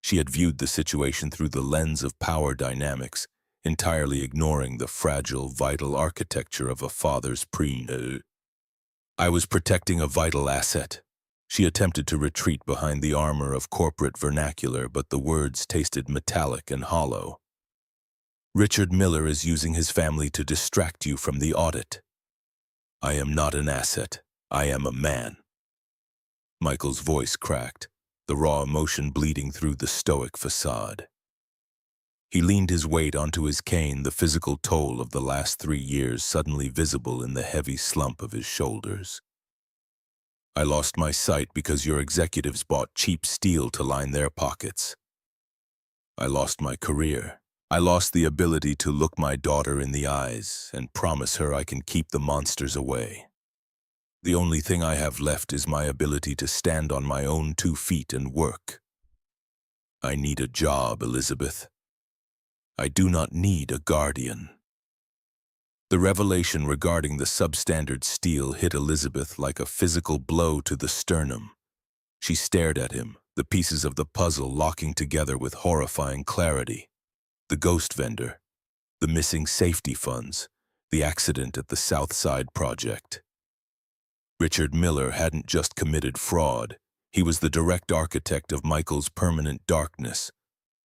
[SPEAKER 1] She had viewed the situation through the lens of power dynamics, entirely ignoring the fragile, vital architecture of a father's "I was protecting a vital asset." She attempted to retreat behind the armor of corporate vernacular, but the words tasted metallic and hollow. "Richard Miller is using his family to distract you from the audit." "I am not an asset. I am a man." Michael's voice cracked, the raw emotion bleeding through the stoic facade. He leaned his weight onto his cane, the physical toll of the last 3 years suddenly visible in the heavy slump of his shoulders. I lost my sight because your executives bought cheap steel to line their pockets. I lost my career. I lost the ability to look my daughter in the eyes and promise her I can keep the monsters away. The only thing I have left is my ability to stand on my own 2 feet and work. I need a job, Elizabeth. I do not need a guardian. The revelation regarding the substandard steel hit Elizabeth like a physical blow to the sternum. She stared at him, the pieces of the puzzle locking together with horrifying clarity. The ghost vendor, the missing safety funds, the accident at the South Side project. Richard Miller hadn't just committed fraud. He was the direct architect of Michael's permanent darkness.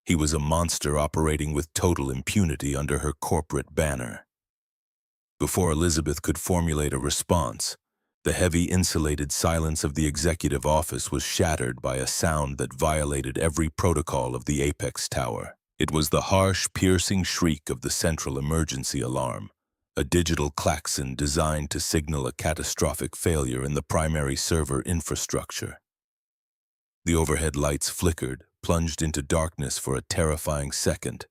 [SPEAKER 1] He was a monster operating with total impunity under her corporate banner. Before Elizabeth could formulate a response, the heavy insulated silence of the executive office was shattered by a sound that violated every protocol of the Apex Tower. It was the harsh, piercing shriek of the central emergency alarm, a digital klaxon designed to signal a catastrophic failure in the primary server infrastructure. The overhead lights flickered, plunged into darkness for a terrifying second,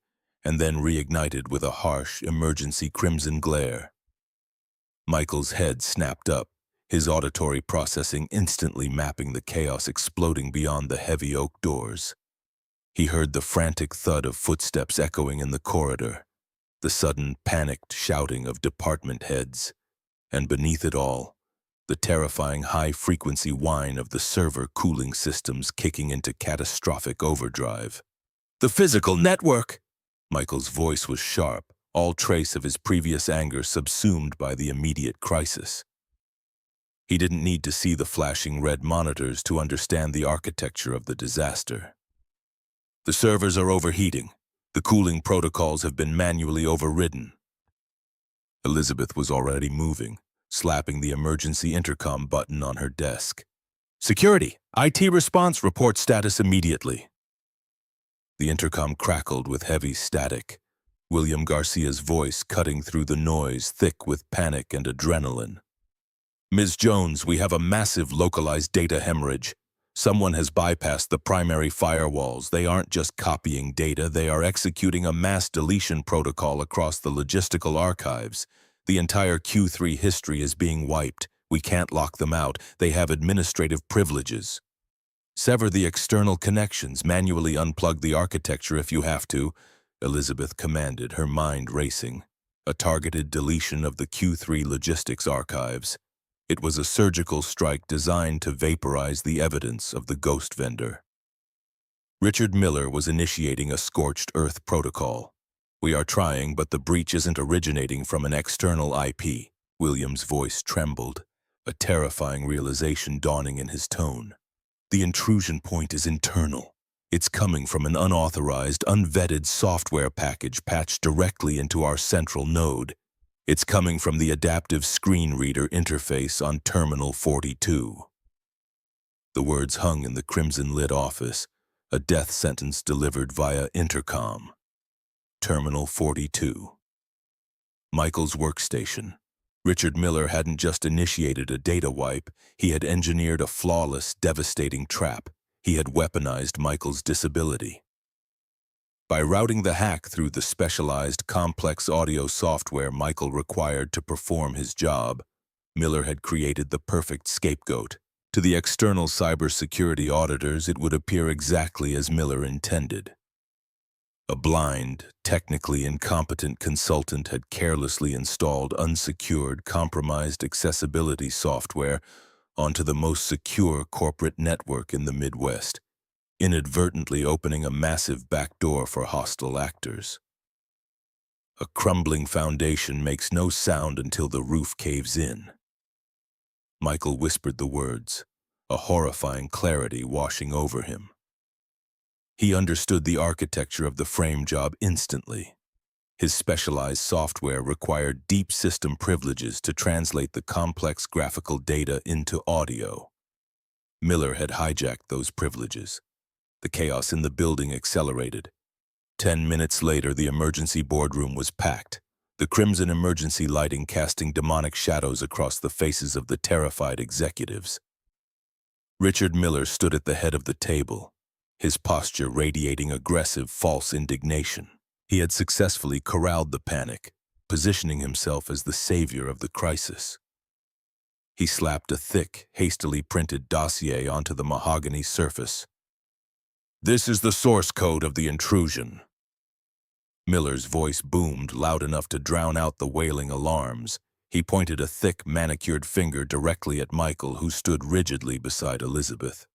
[SPEAKER 1] and then reignited with a harsh, emergency crimson glare. Michael's head snapped up, his auditory processing instantly mapping the chaos exploding beyond the heavy oak doors. He heard the frantic thud of footsteps echoing in the corridor, the sudden panicked shouting of department heads, and beneath it all, the terrifying high-frequency whine of the server cooling systems kicking into catastrophic overdrive. "The physical network!" Michael's voice was sharp, all trace of his previous anger subsumed by the immediate crisis. He didn't need to see the flashing red monitors to understand the architecture of the disaster. "The servers are overheating. The cooling protocols have been manually overridden." Elizabeth was already moving, slapping the emergency intercom button on her desk. "Security! IT response, report status immediately." The intercom crackled with heavy static, William Garcia's voice cutting through the noise thick with panic and adrenaline. "Ms. Jones, we have a massive localized data hemorrhage. Someone has bypassed the primary firewalls. They aren't just copying data, they are executing a mass deletion protocol across the logistical archives. The entire Q3 history is being wiped. We can't lock them out. They have administrative privileges. Sever the external connections, manually unplug the architecture if you have to," Elizabeth commanded, her mind racing. A targeted deletion of the Q3 logistics archives. It was a surgical strike designed to vaporize the evidence of the ghost vendor. Richard Miller was initiating a scorched earth protocol. "We are trying, but the breach isn't originating from an external IP." William's voice trembled, a terrifying realization dawning in his tone. "The intrusion point is internal. It's coming from an unauthorized, unvetted software package patched directly into our central node. It's coming from the adaptive screen reader interface on Terminal 42. The words hung in the crimson-lit office, a death sentence delivered via intercom. Terminal 42. Michael's workstation. Richard Miller hadn't just initiated a data wipe, he had engineered a flawless, devastating trap. He had weaponized Michael's disability. By routing the hack through the specialized, complex audio software Michael required to perform his job, Miller had created the perfect scapegoat. To the external cybersecurity auditors, it would appear exactly as Miller intended. A blind, technically incompetent consultant had carelessly installed unsecured, compromised accessibility software onto the most secure corporate network in the Midwest, inadvertently opening a massive backdoor for hostile actors. A crumbling foundation makes no sound until the roof caves in. Michael whispered the words, a horrifying clarity washing over him. He understood the architecture of the frame job instantly. His specialized software required deep system privileges to translate the complex graphical data into audio. Miller had hijacked those privileges. The chaos in the building accelerated. 10 minutes later, the emergency boardroom was packed, the crimson emergency lighting casting demonic shadows across the faces of the terrified executives. Richard Miller stood at the head of the table, his posture radiating aggressive, false indignation. He had successfully corralled the panic, positioning himself as the savior of the crisis. He slapped a thick, hastily printed dossier onto the mahogany surface. "This is the source code of the intrusion." Miller's voice boomed loud enough to drown out the wailing alarms. He pointed a thick, manicured finger directly at Michael, who stood rigidly beside Elizabeth.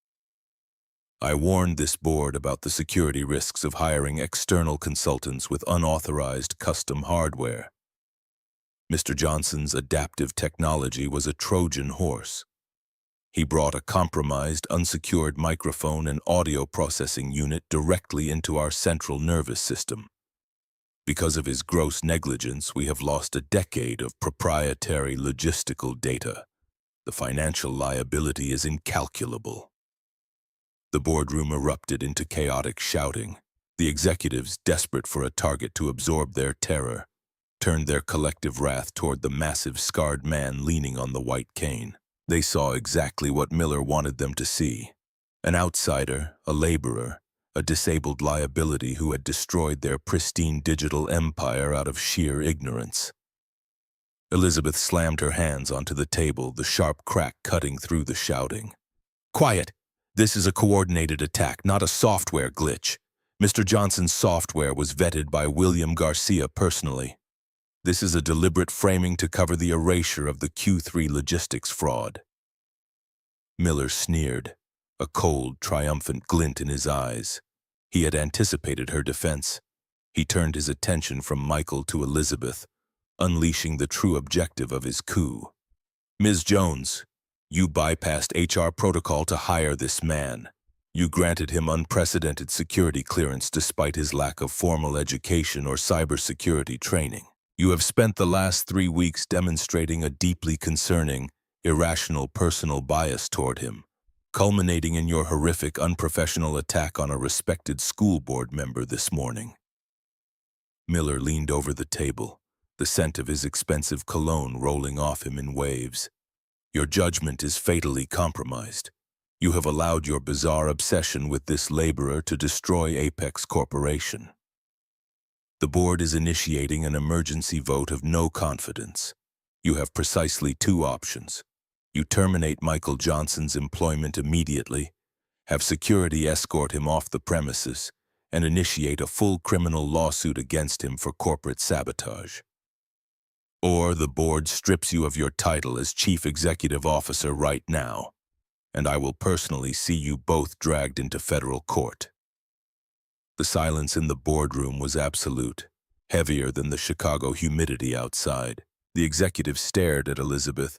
[SPEAKER 1] "I warned this board about the security risks of hiring external consultants with unauthorized custom hardware. Mr. Johnson's adaptive technology was a Trojan horse. He brought a compromised, unsecured microphone and audio processing unit directly into our central nervous system. Because of his gross negligence, we have lost a decade of proprietary logistical data. The financial liability is incalculable." The boardroom erupted into chaotic shouting. The executives, desperate for a target to absorb their terror, turned their collective wrath toward the massive, scarred man leaning on the white cane. They saw exactly what Miller wanted them to see: an outsider, a laborer, a disabled liability who had destroyed their pristine digital empire out of sheer ignorance. Elizabeth slammed her hands onto the table, the sharp crack cutting through the shouting. "Quiet! This is a coordinated attack, not a software glitch. Mr. Johnson's software was vetted by William Garcia personally. This is a deliberate framing to cover the erasure of the Q3 logistics fraud." Miller sneered, a cold, triumphant glint in his eyes. He had anticipated her defense. He turned his attention from Michael to Elizabeth, unleashing the true objective of his coup. "Ms. Jones, you bypassed HR protocol to hire this man. You granted him unprecedented security clearance despite his lack of formal education or cybersecurity training. You have spent the last 3 weeks demonstrating a deeply concerning, irrational personal bias toward him, culminating in your horrific, unprofessional attack on a respected school board member this morning." Miller leaned over the table, the scent of his expensive cologne rolling off him in waves. "Your judgment is fatally compromised. You have allowed your bizarre obsession with this laborer to destroy Apex Corporation. The board is initiating an emergency vote of no confidence. You have precisely 2 options. You terminate Michael Johnson's employment immediately, have security escort him off the premises, and initiate a full criminal lawsuit against him for corporate sabotage. Or the board strips you of your title as Chief Executive Officer right now, and I will personally see you both dragged into federal court." The silence in the boardroom was absolute, heavier than the Chicago humidity outside. The executives stared at Elizabeth,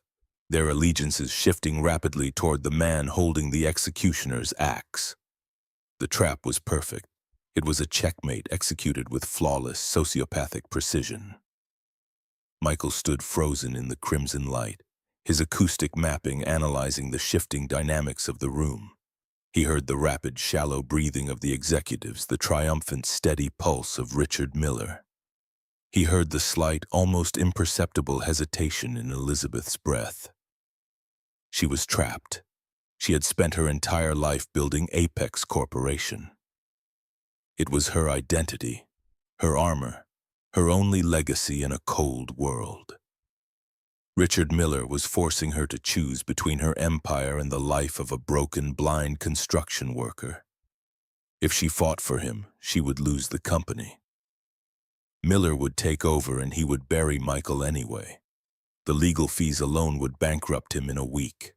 [SPEAKER 1] their allegiances shifting rapidly toward the man holding the executioner's axe. The trap was perfect. It was a checkmate executed with flawless, sociopathic precision. Michael stood frozen in the crimson light, his acoustic mapping analyzing the shifting dynamics of the room. He heard the rapid, shallow breathing of the executives, the triumphant, steady pulse of Richard Miller. He heard the slight, almost imperceptible hesitation in Elizabeth's breath. She was trapped. She had spent her entire life building Apex Corporation. It was her identity, her armor, her only legacy in a cold world. Richard Miller was forcing her to choose between her empire and the life of a broken, blind construction worker. If she fought for him, she would lose the company. Miller would take over and he would bury Michael anyway. The legal fees alone would bankrupt him in a week.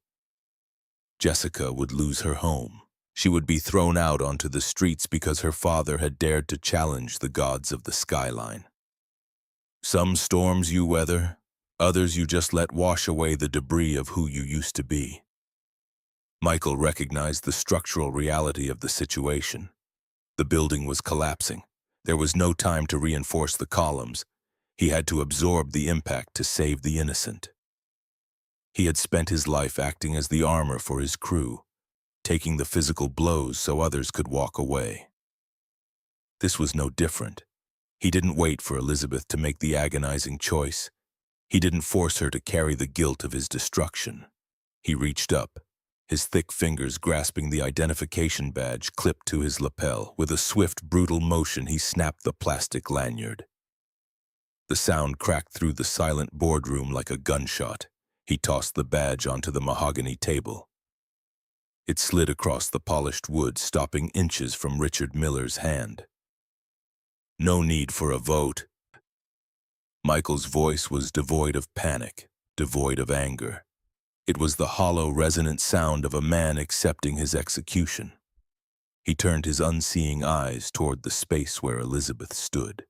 [SPEAKER 1] Jessica would lose her home. She would be thrown out onto the streets because her father had dared to challenge the gods of the skyline. Some storms you weather, others you just let wash away the debris of who you used to be. Michael recognized the structural reality of the situation. The building was collapsing. There was no time to reinforce the columns. He had to absorb the impact to save the innocent. He had spent his life acting as the armor for his crew, taking the physical blows so others could walk away. This was no different. He didn't wait for Elizabeth to make the agonizing choice. He didn't force her to carry the guilt of his destruction. He reached up, his thick fingers grasping the identification badge clipped to his lapel. With a swift, brutal motion, he snapped the plastic lanyard. The sound cracked through the silent boardroom like a gunshot. He tossed the badge onto the mahogany table. It slid across the polished wood, stopping inches from Richard Miller's hand. "No need for a vote." Michael's voice was devoid of panic, devoid of anger. It was the hollow, resonant sound of a man accepting his execution. He turned his unseeing eyes toward the space where Elizabeth stood.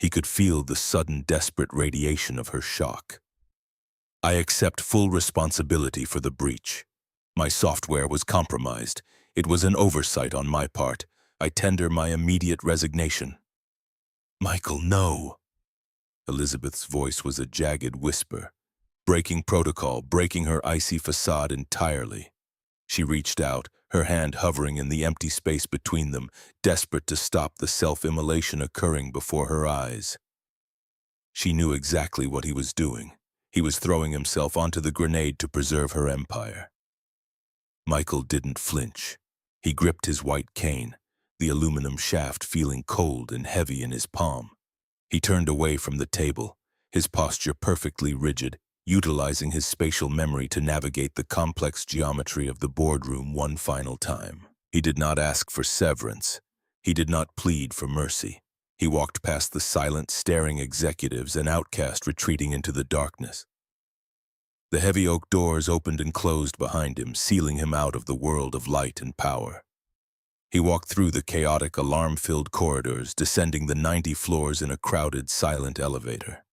[SPEAKER 1] He could feel the sudden, desperate radiation of her shock. "I accept full responsibility for the breach. My software was compromised. It was an oversight on my part. I tender my immediate resignation." "Michael, no." Elizabeth's voice was a jagged whisper, breaking protocol, breaking her icy facade entirely. She reached out, her hand hovering in the empty space between them, desperate to stop the self-immolation occurring before her eyes. She knew exactly what he was doing. He was throwing himself onto the grenade to preserve her empire. Michael didn't flinch. He gripped his white cane, the aluminum shaft feeling cold and heavy in his palm. He turned away from the table, his posture perfectly rigid, utilizing his spatial memory to navigate the complex geometry of the boardroom one final time. He did not ask for severance. He did not plead for mercy. He walked past the silent, staring executives, an outcast retreating into the darkness. The heavy oak doors opened and closed behind him, sealing him out of the world of light and power. He walked through the chaotic, alarm-filled corridors, descending the 90 floors in a crowded, silent elevator.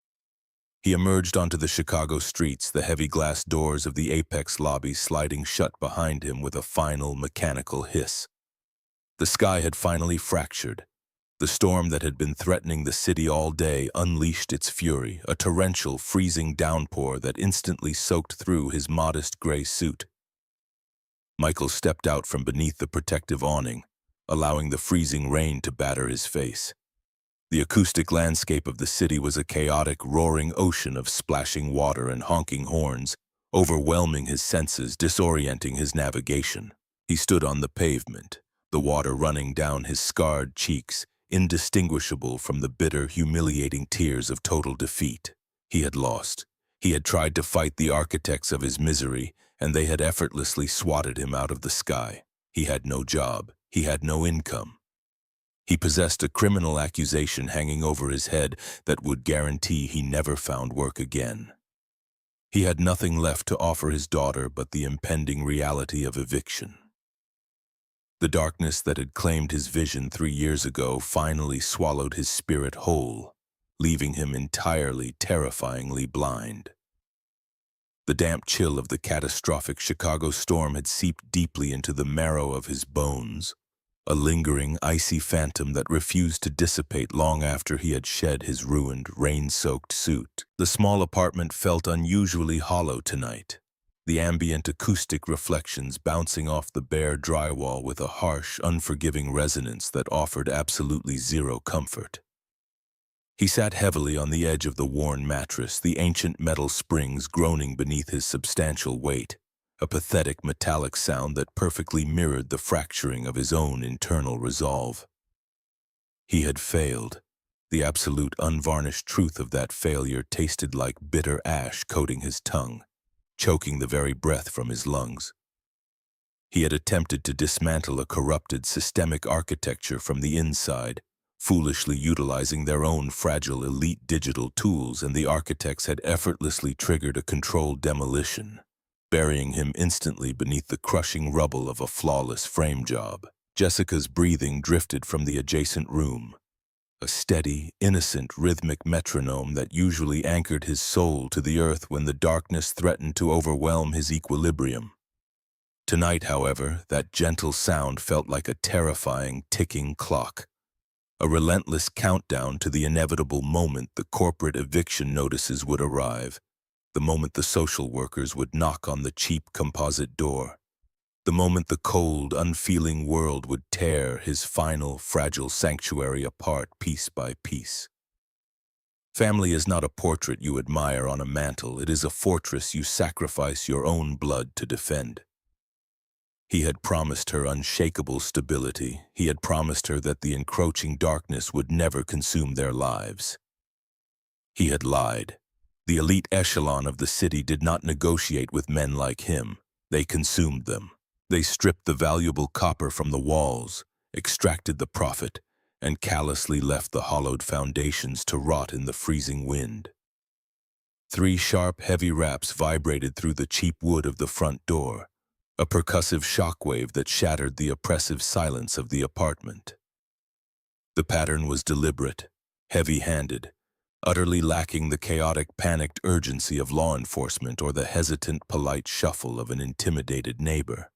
[SPEAKER 1] He emerged onto the Chicago streets, the heavy glass doors of the Apex lobby sliding shut behind him with a final, mechanical hiss. The sky had finally fractured. The storm that had been threatening the city all day unleashed its fury, a torrential, freezing downpour that instantly soaked through his modest gray suit. Michael stepped out from beneath the protective awning, allowing the freezing rain to batter his face. The acoustic landscape of the city was a chaotic, roaring ocean of splashing water and honking horns, overwhelming his senses, disorienting his navigation. He stood on the pavement, the water running down his scarred cheeks, indistinguishable from the bitter, humiliating tears of total defeat. He had lost. He had tried to fight the architects of his misery, and they had effortlessly swatted him out of the sky. He had no job. He had no income. He possessed a criminal accusation hanging over his head that would guarantee he never found work again. He had nothing left to offer his daughter but the impending reality of eviction. The darkness that had claimed his vision 3 years ago finally swallowed his spirit whole, leaving him entirely, terrifyingly blind. The damp chill of the catastrophic Chicago storm had seeped deeply into the marrow of his bones, a lingering, icy phantom that refused to dissipate long after he had shed his ruined, rain-soaked suit. The small apartment felt unusually hollow tonight, the ambient acoustic reflections bouncing off the bare drywall with a harsh, unforgiving resonance that offered absolutely zero comfort. He sat heavily on the edge of the worn mattress, the ancient metal springs groaning beneath his substantial weight, a pathetic metallic sound that perfectly mirrored the fracturing of his own internal resolve. He had failed. The absolute, unvarnished truth of that failure tasted like bitter ash coating his tongue, choking the very breath from his lungs. He had attempted to dismantle a corrupted systemic architecture from the inside, foolishly utilizing their own fragile elite digital tools, and the architects had effortlessly triggered a controlled demolition, burying him instantly beneath the crushing rubble of a flawless frame job. Jessica's breathing drifted from the adjacent room, a steady, innocent, rhythmic metronome that usually anchored his soul to the earth when the darkness threatened to overwhelm his equilibrium. Tonight, however, that gentle sound felt like a terrifying, ticking clock, a relentless countdown to the inevitable moment the corporate eviction notices would arrive, the moment the social workers would knock on the cheap composite door, the moment the cold, unfeeling world would tear his final, fragile sanctuary apart piece by piece. Family is not a portrait you admire on a mantle. It is a fortress you sacrifice your own blood to defend. He had promised her unshakable stability. He had promised her that the encroaching darkness would never consume their lives. He had lied. The elite echelon of the city did not negotiate with men like him. They consumed them. They stripped the valuable copper from the walls, extracted the profit, and callously left the hollowed foundations to rot in the freezing wind. 3 sharp, heavy raps vibrated through the cheap wood of the front door, a percussive shockwave that shattered the oppressive silence of the apartment. The pattern was deliberate, heavy-handed, utterly lacking the chaotic, panicked urgency of law enforcement or the hesitant, polite shuffle of an intimidated neighbor.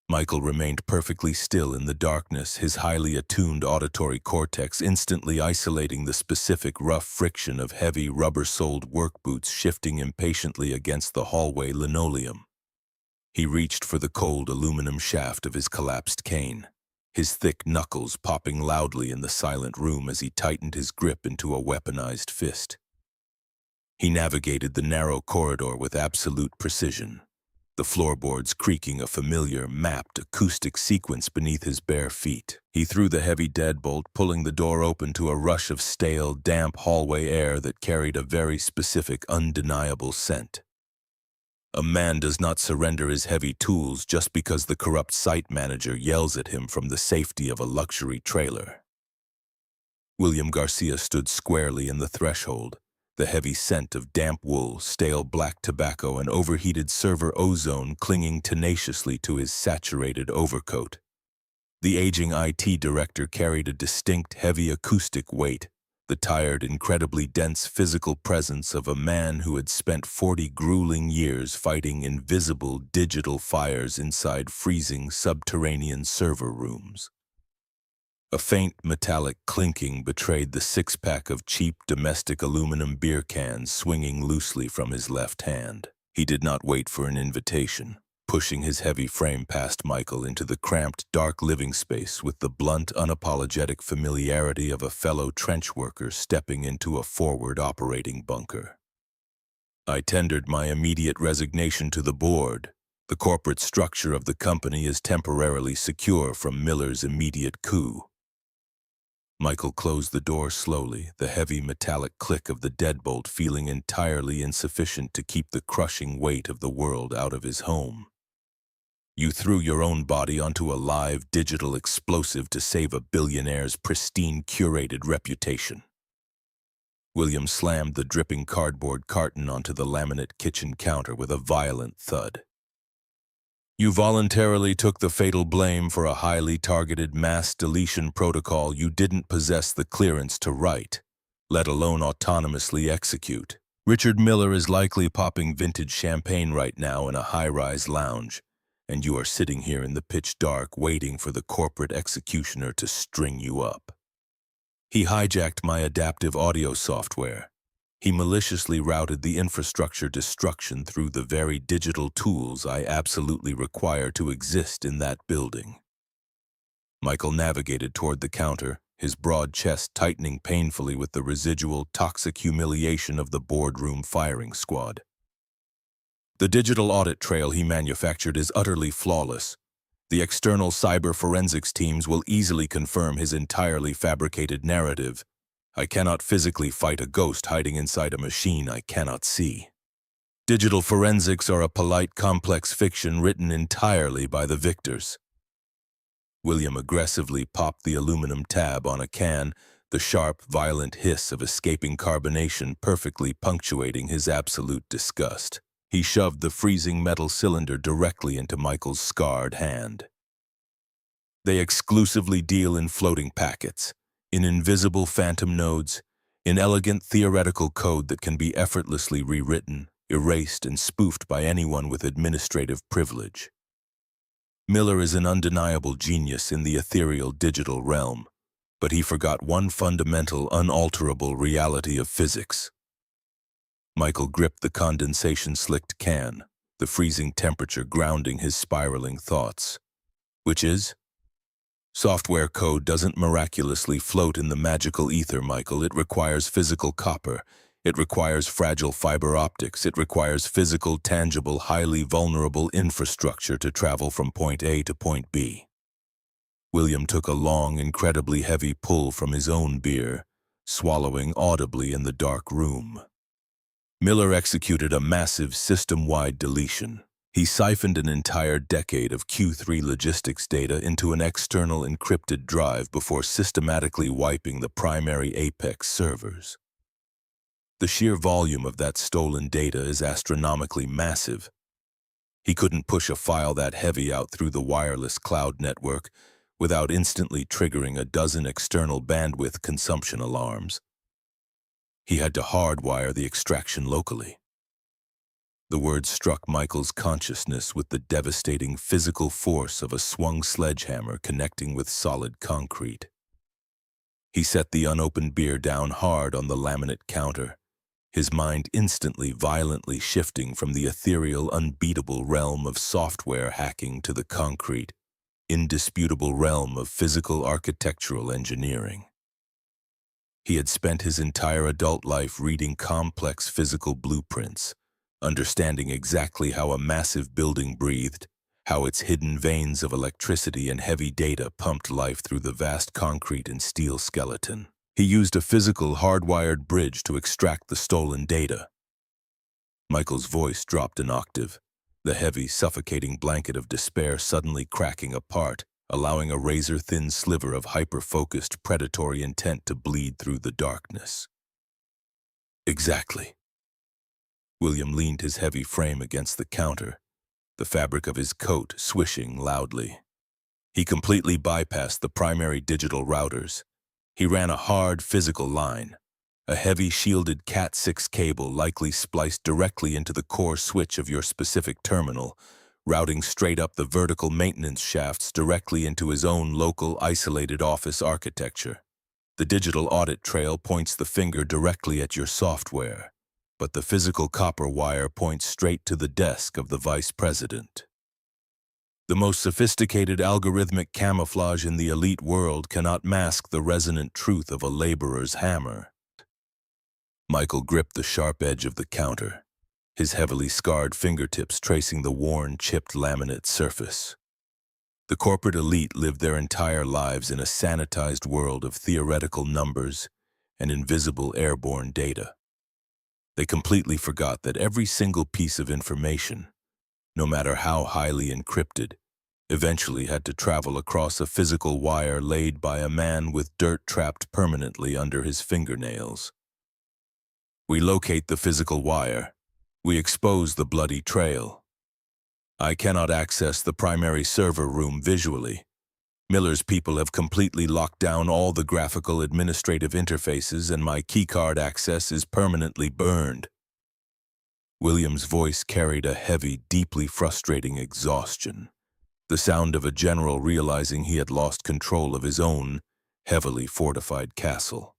[SPEAKER 1] Michael remained perfectly still in the darkness, his highly attuned auditory cortex instantly isolating the specific rough friction of heavy, rubber-soled work boots shifting impatiently against the hallway linoleum. He reached for the cold aluminum shaft of his collapsed cane, his thick knuckles popping loudly in the silent room as he tightened his grip into a weaponized fist. He navigated the narrow corridor with absolute precision, the floorboards creaking a familiar, mapped acoustic sequence beneath his bare feet. He threw the heavy deadbolt, pulling the door open to a rush of stale, damp hallway air that carried a very specific, undeniable scent. A man does not surrender his heavy tools just because the corrupt site manager yells at him from the safety of a luxury trailer. William Garcia stood squarely in the threshold, the heavy scent of damp wool, stale black tobacco, and overheated server ozone clinging tenaciously to his saturated overcoat. The aging IT director carried a distinct, heavy acoustic weight, the tired, incredibly dense physical presence of a man who had spent 40 grueling years fighting invisible digital fires inside freezing subterranean server rooms. A faint metallic clinking betrayed the 6-pack of cheap domestic aluminum beer cans swinging loosely from his left hand. He did not wait for an invitation, pushing his heavy frame past Michael into the cramped, dark living space with the blunt, unapologetic familiarity of a fellow trench worker stepping into a forward operating bunker. I tendered my immediate resignation to the board. The corporate structure of the company is temporarily secure from Miller's immediate coup. Michael closed the door slowly, the heavy metallic click of the deadbolt feeling entirely insufficient to keep the crushing weight of the world out of his home. You threw your own body onto a live digital explosive to save a billionaire's pristine, curated reputation. William slammed the dripping cardboard carton onto the laminate kitchen counter with a violent thud. You voluntarily took the fatal blame for a highly targeted mass deletion protocol you didn't possess the clearance to write, let alone autonomously execute. Richard Miller is likely popping vintage champagne right now in a high-rise lounge, and you are sitting here in the pitch dark waiting for the corporate executioner to string you up. He hijacked my adaptive audio software. He maliciously routed the infrastructure destruction through the very digital tools I absolutely require to exist in that building. Michael navigated toward the counter, his broad chest tightening painfully with the residual toxic humiliation of the boardroom firing squad. The digital audit trail he manufactured is utterly flawless. The external cyber forensics teams will easily confirm his entirely fabricated narrative. I cannot physically fight a ghost hiding inside a machine I cannot see. Digital forensics are a polite, complex fiction written entirely by the victors. William aggressively popped the aluminum tab on a can, the sharp, violent hiss of escaping carbonation perfectly punctuating his absolute disgust. He shoved the freezing metal cylinder directly into Michael's scarred hand. They exclusively deal in floating packets, in invisible phantom nodes, in elegant theoretical code that can be effortlessly rewritten, erased, and spoofed by anyone with administrative privilege. Miller is an undeniable genius in the ethereal digital realm, but he forgot one fundamental, unalterable reality of physics. Michael gripped the condensation-slicked can, the freezing temperature grounding his spiraling thoughts. Which is? Software code doesn't miraculously float in the magical ether, Michael. It requires physical copper. It requires fragile fiber optics. It requires physical, tangible, highly vulnerable infrastructure to travel from point A to point B. William took a long, incredibly heavy pull from his own beer, swallowing audibly in the dark room. Miller executed a massive system-wide deletion. He siphoned an entire decade of Q3 logistics data into an external encrypted drive before systematically wiping the primary Apex servers. The sheer volume of that stolen data is astronomically massive. He couldn't push a file that heavy out through the wireless cloud network without instantly triggering a dozen external bandwidth consumption alarms. He had to hardwire the extraction locally. The words struck Michael's consciousness with the devastating physical force of a swung sledgehammer connecting with solid concrete. He set the unopened beer down hard on the laminate counter, his mind instantly violently shifting from the ethereal, unbeatable realm of software hacking to the concrete, indisputable realm of physical architectural engineering. He had spent his entire adult life reading complex physical blueprints, understanding exactly how a massive building breathed, how its hidden veins of electricity and heavy data pumped life through the vast concrete and steel skeleton. He used a physical, hardwired bridge to extract the stolen data. Michael's voice dropped an octave, the heavy, suffocating blanket of despair suddenly cracking apart, allowing a razor-thin sliver of hyper-focused predatory intent to bleed through the darkness. Exactly. William leaned his heavy frame against the counter, the fabric of his coat swishing loudly. He completely bypassed the primary digital routers. He ran a hard, physical line, a heavy, shielded Cat6 cable likely spliced directly into the core switch of your specific terminal, routing straight up the vertical maintenance shafts directly into his own local, isolated office architecture. The digital audit trail points the finger directly at your software, but the physical copper wire points straight to the desk of the vice president. The most sophisticated algorithmic camouflage in the elite world cannot mask the resonant truth of a laborer's hammer. Michael gripped the sharp edge of the counter, his heavily scarred fingertips tracing the worn, chipped laminate surface. The corporate elite lived their entire lives in a sanitized world of theoretical numbers and invisible airborne data. They completely forgot that every single piece of information, no matter how highly encrypted, eventually had to travel across a physical wire laid by a man with dirt trapped permanently under his fingernails. We locate the physical wire. We expose the bloody trail. I cannot access the primary server room visually. Miller's people have completely locked down all the graphical administrative interfaces, and my keycard access is permanently burned. William's voice carried a heavy, deeply frustrating exhaustion, the sound of a general realizing he had lost control of his own, heavily fortified castle.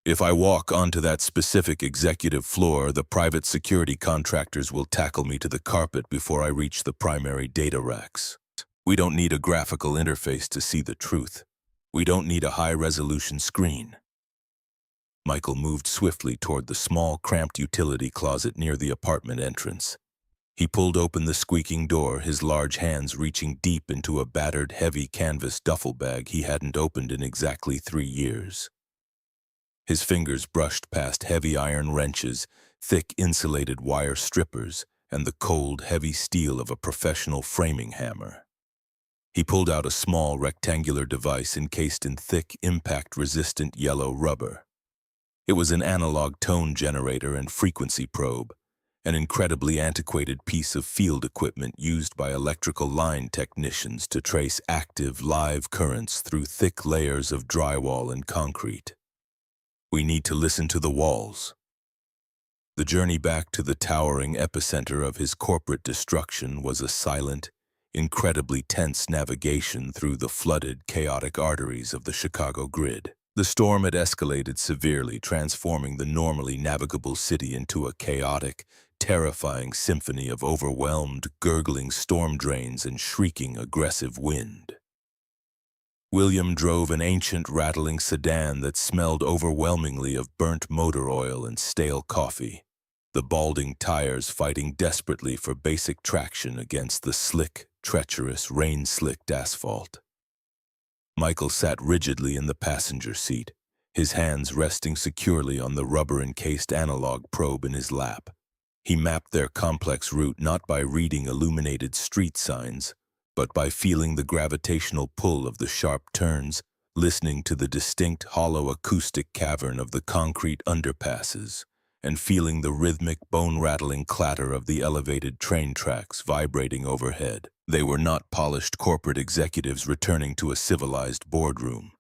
[SPEAKER 1] If I walk onto that specific executive floor, the private security contractors will tackle me to the carpet before I reach the primary data racks. We don't need a graphical interface to see the truth. We don't need a high-resolution screen. Michael moved swiftly toward the small, cramped utility closet near the apartment entrance. He pulled open the squeaking door, his large hands reaching deep into a battered, heavy canvas duffel bag he hadn't opened in exactly 3 years. His fingers brushed past heavy iron wrenches, thick insulated wire strippers, and the cold, heavy steel of a professional framing hammer. He pulled out a small, rectangular device encased in thick, impact-resistant yellow rubber. It was an analog tone generator and frequency probe, an incredibly antiquated piece of field equipment used by electrical line technicians to trace active, live currents through thick layers of drywall and concrete. We need to listen to the walls. The journey back to the towering epicenter of his corporate destruction was a silent, incredibly tense navigation through the flooded, chaotic arteries of the Chicago grid. The storm had escalated severely, transforming the normally navigable city into a chaotic, terrifying symphony of overwhelmed, gurgling storm drains and shrieking, aggressive wind. William drove an ancient, rattling sedan that smelled overwhelmingly of burnt motor oil and stale coffee, the balding tires fighting desperately for basic traction against the slick, treacherous, rain-slicked asphalt. Michael sat rigidly in the passenger seat, his hands resting securely on the rubber-encased analog probe in his lap. He mapped their complex route not by reading illuminated street signs, but by feeling the gravitational pull of the sharp turns, listening to the distinct hollow acoustic cavern of the concrete underpasses, and feeling the rhythmic, bone-rattling clatter of the elevated train tracks vibrating overhead. They were not polished corporate executives returning to a civilized boardroom.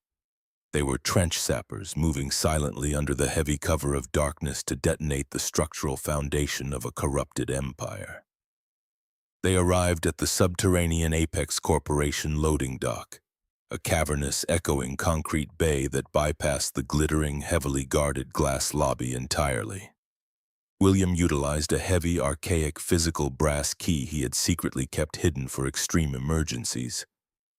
[SPEAKER 1] They were trench sappers moving silently under the heavy cover of darkness to detonate the structural foundation of a corrupted empire. They arrived at the subterranean Apex Corporation loading dock, a cavernous, echoing concrete bay that bypassed the glittering, heavily guarded glass lobby entirely. William utilized a heavy, archaic, physical brass key he had secretly kept hidden for extreme emergencies,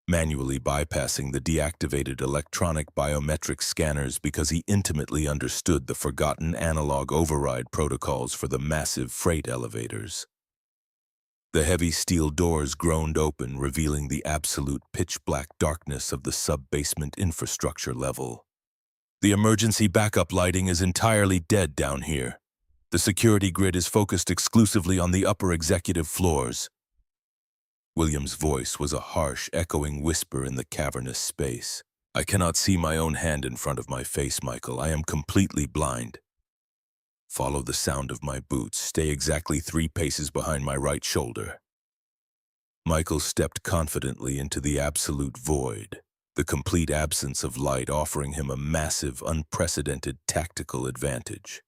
[SPEAKER 1] manually bypassing the deactivated electronic biometric scanners because he intimately understood the forgotten analog override protocols for the massive freight elevators. The heavy steel doors groaned open, revealing the absolute pitch-black darkness of the sub-basement infrastructure level. The emergency backup lighting is entirely dead down here. The security grid is focused exclusively on the upper executive floors. William's voice was a harsh, echoing whisper in the cavernous space. I cannot see my own hand in front of my face, Michael. I am completely blind. Follow the sound of my boots. Stay exactly 3 paces behind my right shoulder. Michael stepped confidently into the absolute void, the complete absence of light offering him a massive, unprecedented tactical advantage.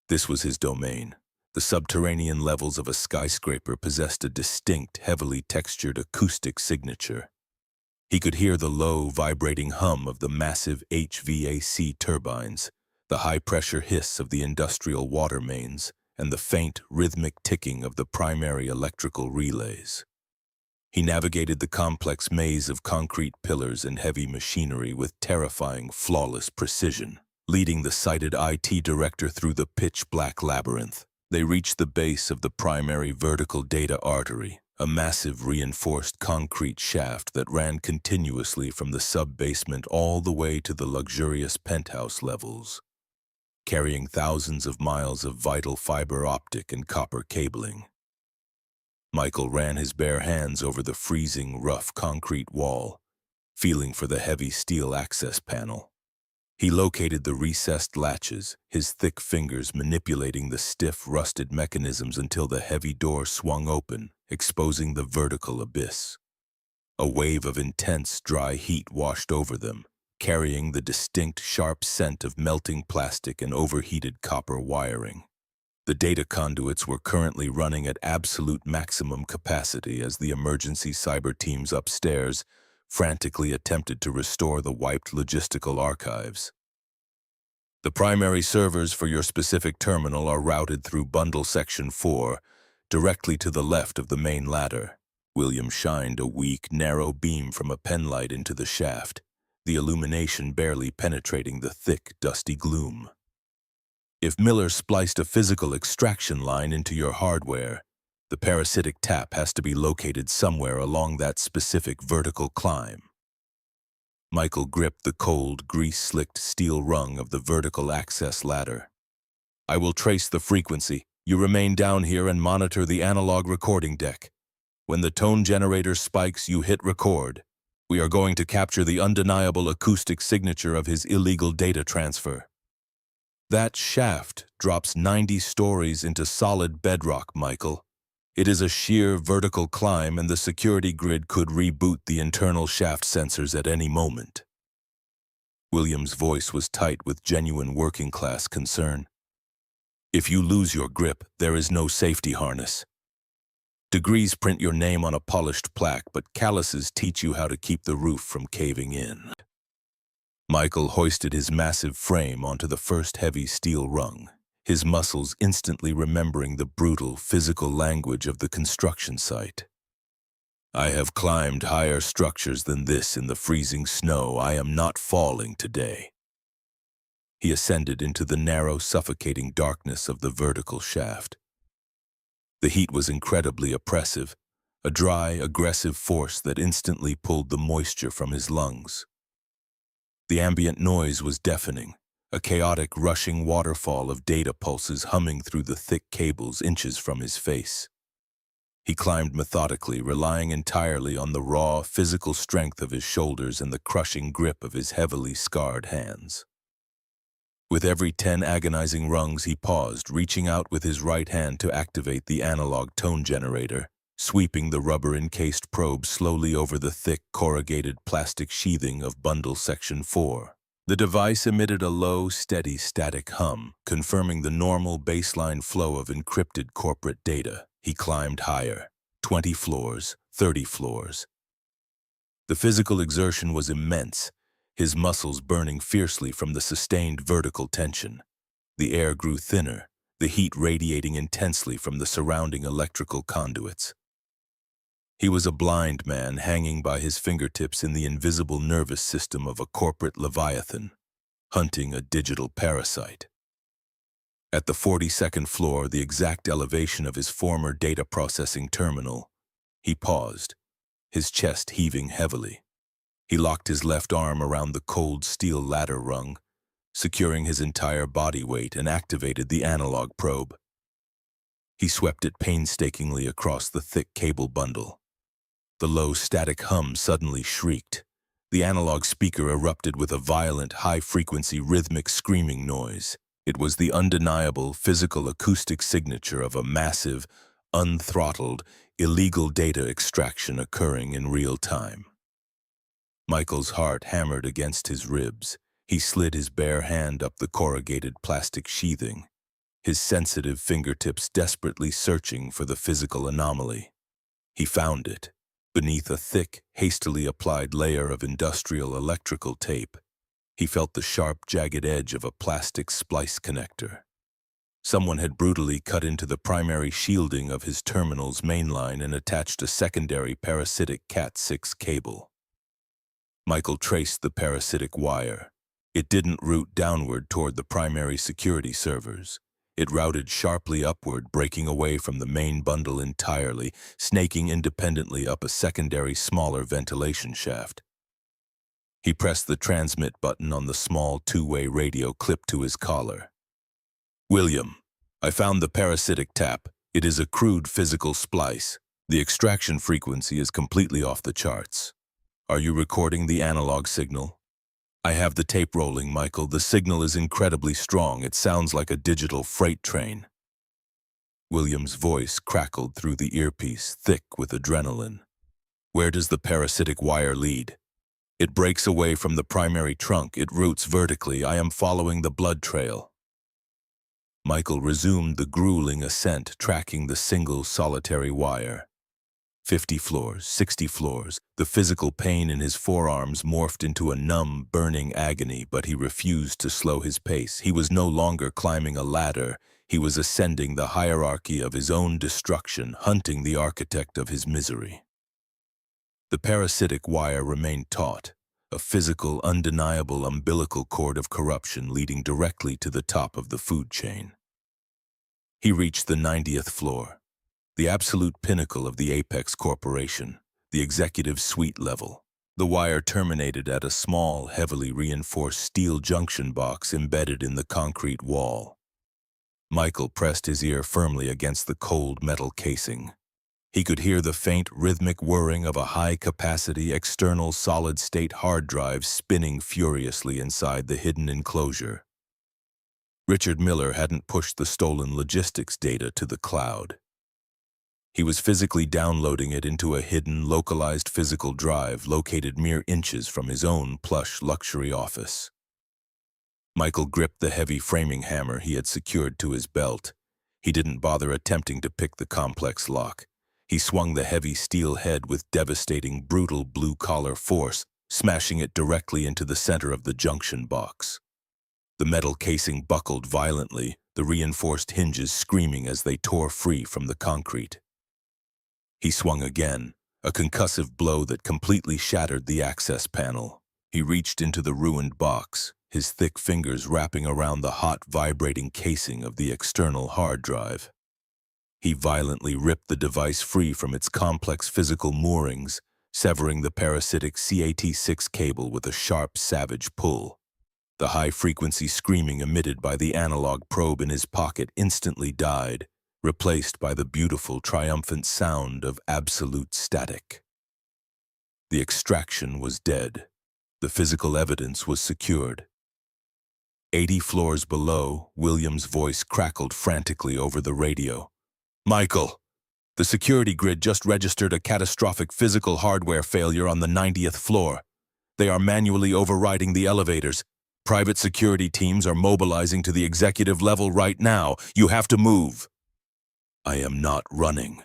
[SPEAKER 1] This was his domain. The subterranean levels of a skyscraper possessed a distinct, heavily textured acoustic signature. He could hear the low, vibrating hum of the massive HVAC turbines, the high-pressure hiss of the industrial water mains, and the faint, rhythmic ticking of the primary electrical relays. He navigated the complex maze of concrete pillars and heavy machinery with terrifying, flawless precision, leading the sighted IT director through the pitch-black labyrinth. They reached the base of the primary vertical data artery, a massive reinforced concrete shaft that ran continuously from the sub-basement all the way to the luxurious penthouse levels, carrying thousands of miles of vital fiber optic and copper cabling. Michael ran his bare hands over the freezing, rough concrete wall, feeling for the heavy steel access panel. He located the recessed latches, his thick fingers manipulating the stiff, rusted mechanisms until the heavy door swung open, exposing the vertical abyss. A wave of intense, dry heat washed over them, carrying the distinct, sharp scent of melting plastic and overheated copper wiring. The data conduits were currently running at absolute maximum capacity as the emergency cyber teams upstairs frantically attempted to restore the wiped logistical archives. The primary servers for your specific terminal are routed through Bundle Section 4, directly to the left of the main ladder. William shined a weak, narrow beam from a penlight into the shaft, the illumination barely penetrating the thick, dusty gloom. If Miller spliced a physical extraction line into your hardware, the parasitic tap has to be located somewhere along that specific vertical climb. Michael gripped the cold, grease-slicked steel rung of the vertical access ladder. I will trace the frequency. You remain down here and monitor the analog recording deck. When the tone generator spikes, you hit record. We are going to capture the undeniable acoustic signature of his illegal data transfer. That shaft drops 90 stories into solid bedrock, Michael. It is a sheer vertical climb and the security grid could reboot the internal shaft sensors at any moment. William's voice was tight with genuine working-class concern. If you lose your grip, there is no safety harness. Degrees print your name on a polished plaque, but calluses teach you how to keep the roof from caving in. Michael hoisted his massive frame onto the first heavy steel rung, his muscles instantly remembering the brutal, physical language of the construction site. I have climbed higher structures than this in the freezing snow. I am not falling today. He ascended into the narrow, suffocating darkness of the vertical shaft. The heat was incredibly oppressive, a dry, aggressive force that instantly pulled the moisture from his lungs. The ambient noise was deafening, a chaotic, rushing waterfall of data pulses humming through the thick cables inches from his face. He climbed methodically, relying entirely on the raw, physical strength of his shoulders and the crushing grip of his heavily scarred hands. With every 10 agonizing rungs, he paused, reaching out with his right hand to activate the analog tone generator, sweeping the rubber-encased probe slowly over the thick, corrugated plastic sheathing of bundle section 4. The device emitted a low, steady, static hum, confirming the normal baseline flow of encrypted corporate data. He climbed higher, 20 floors, 30 floors. The physical exertion was immense, his muscles burning fiercely from the sustained vertical tension. The air grew thinner, the heat radiating intensely from the surrounding electrical conduits. He was a blind man hanging by his fingertips in the invisible nervous system of a corporate leviathan, hunting a digital parasite. At the 42nd floor, the exact elevation of his former data processing terminal, he paused, his chest heaving heavily. He locked his left arm around the cold steel ladder rung, securing his entire body weight, and activated the analog probe. He swept it painstakingly across the thick cable bundle. The low, static hum suddenly shrieked. The analog speaker erupted with a violent, high-frequency, rhythmic screaming noise. It was the undeniable physical acoustic signature of a massive, unthrottled, illegal data extraction occurring in real time. Michael's heart hammered against his ribs. He slid his bare hand up the corrugated plastic sheathing, his sensitive fingertips desperately searching for the physical anomaly. He found it, beneath a thick, hastily applied layer of industrial electrical tape. He felt the sharp, jagged edge of a plastic splice connector. Someone had brutally cut into the primary shielding of his terminal's mainline and attached a secondary parasitic Cat6 cable. Michael traced the parasitic wire. It didn't route downward toward the primary security servers. It routed sharply upward, breaking away from the main bundle entirely, snaking independently up a secondary, smaller ventilation shaft. He pressed the transmit button on the small two-way radio clipped to his collar. "William, I found the parasitic tap. It is a crude physical splice. The extraction frequency is completely off the charts. Are you recording the analog signal?" "I have the tape rolling, Michael. The signal is incredibly strong. It sounds like a digital freight train." William's voice crackled through the earpiece, thick with adrenaline. "Where does the parasitic wire lead?" "It breaks away from the primary trunk. It routes vertically. I am following the blood trail." Michael resumed the grueling ascent, tracking the single solitary wire. 50 floors, 60 floors, the physical pain in his forearms morphed into a numb, burning agony, but he refused to slow his pace. He was no longer climbing a ladder. He was ascending the hierarchy of his own destruction, hunting the architect of his misery. The parasitic wire remained taut, a physical, undeniable umbilical cord of corruption leading directly to the top of the food chain. He reached the 90th floor, the absolute pinnacle of the Apex Corporation, the executive suite level. The wire terminated at a small, heavily reinforced steel junction box embedded in the concrete wall. Michael pressed his ear firmly against the cold metal casing. He could hear the faint, rhythmic whirring of a high-capacity external solid-state hard drive spinning furiously inside the hidden enclosure. Richard Miller hadn't pushed the stolen logistics data to the cloud. He was physically downloading it into a hidden, localized physical drive located mere inches from his own plush luxury office. Michael gripped the heavy framing hammer he had secured to his belt. He didn't bother attempting to pick the complex lock. He swung the heavy steel head with devastating, brutal blue-collar force, smashing it directly into the center of the junction box. The metal casing buckled violently, the reinforced hinges screaming as they tore free from the concrete. He swung again, a concussive blow that completely shattered the access panel. He reached into the ruined box, his thick fingers wrapping around the hot, vibrating casing of the external hard drive. He violently ripped the device free from its complex physical moorings, severing the parasitic CAT6 cable with a sharp, savage pull. The high-frequency screaming emitted by the analog probe in his pocket instantly died, replaced by the beautiful, triumphant sound of absolute static. The extraction was dead. The physical evidence was secured. 80 floors below, William's voice crackled frantically over the radio. "Michael, the security grid just registered a catastrophic physical hardware failure on the 90th floor. They are manually overriding the elevators. Private security teams are mobilizing to the executive level right now. You have to move." "I am not running."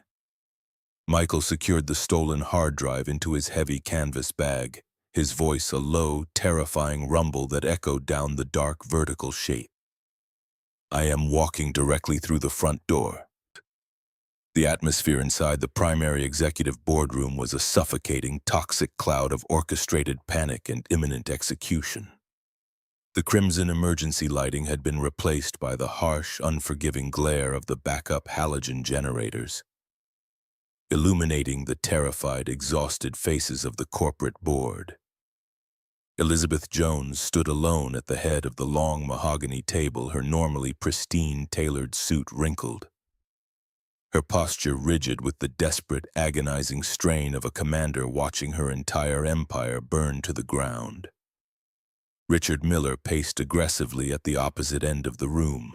[SPEAKER 1] Michael secured the stolen hard drive into his heavy canvas bag, his voice a low, terrifying rumble that echoed down the dark vertical shape. "I am walking directly through the front door." The atmosphere inside the primary executive boardroom was a suffocating, toxic cloud of orchestrated panic and imminent execution. The crimson emergency lighting had been replaced by the harsh, unforgiving glare of the backup halogen generators, illuminating the terrified, exhausted faces of the corporate board. Elizabeth Jones stood alone at the head of the long mahogany table, her normally pristine, tailored suit wrinkled, her posture rigid with the desperate, agonizing strain of a commander watching her entire empire burn to the ground. Richard Miller paced aggressively at the opposite end of the room,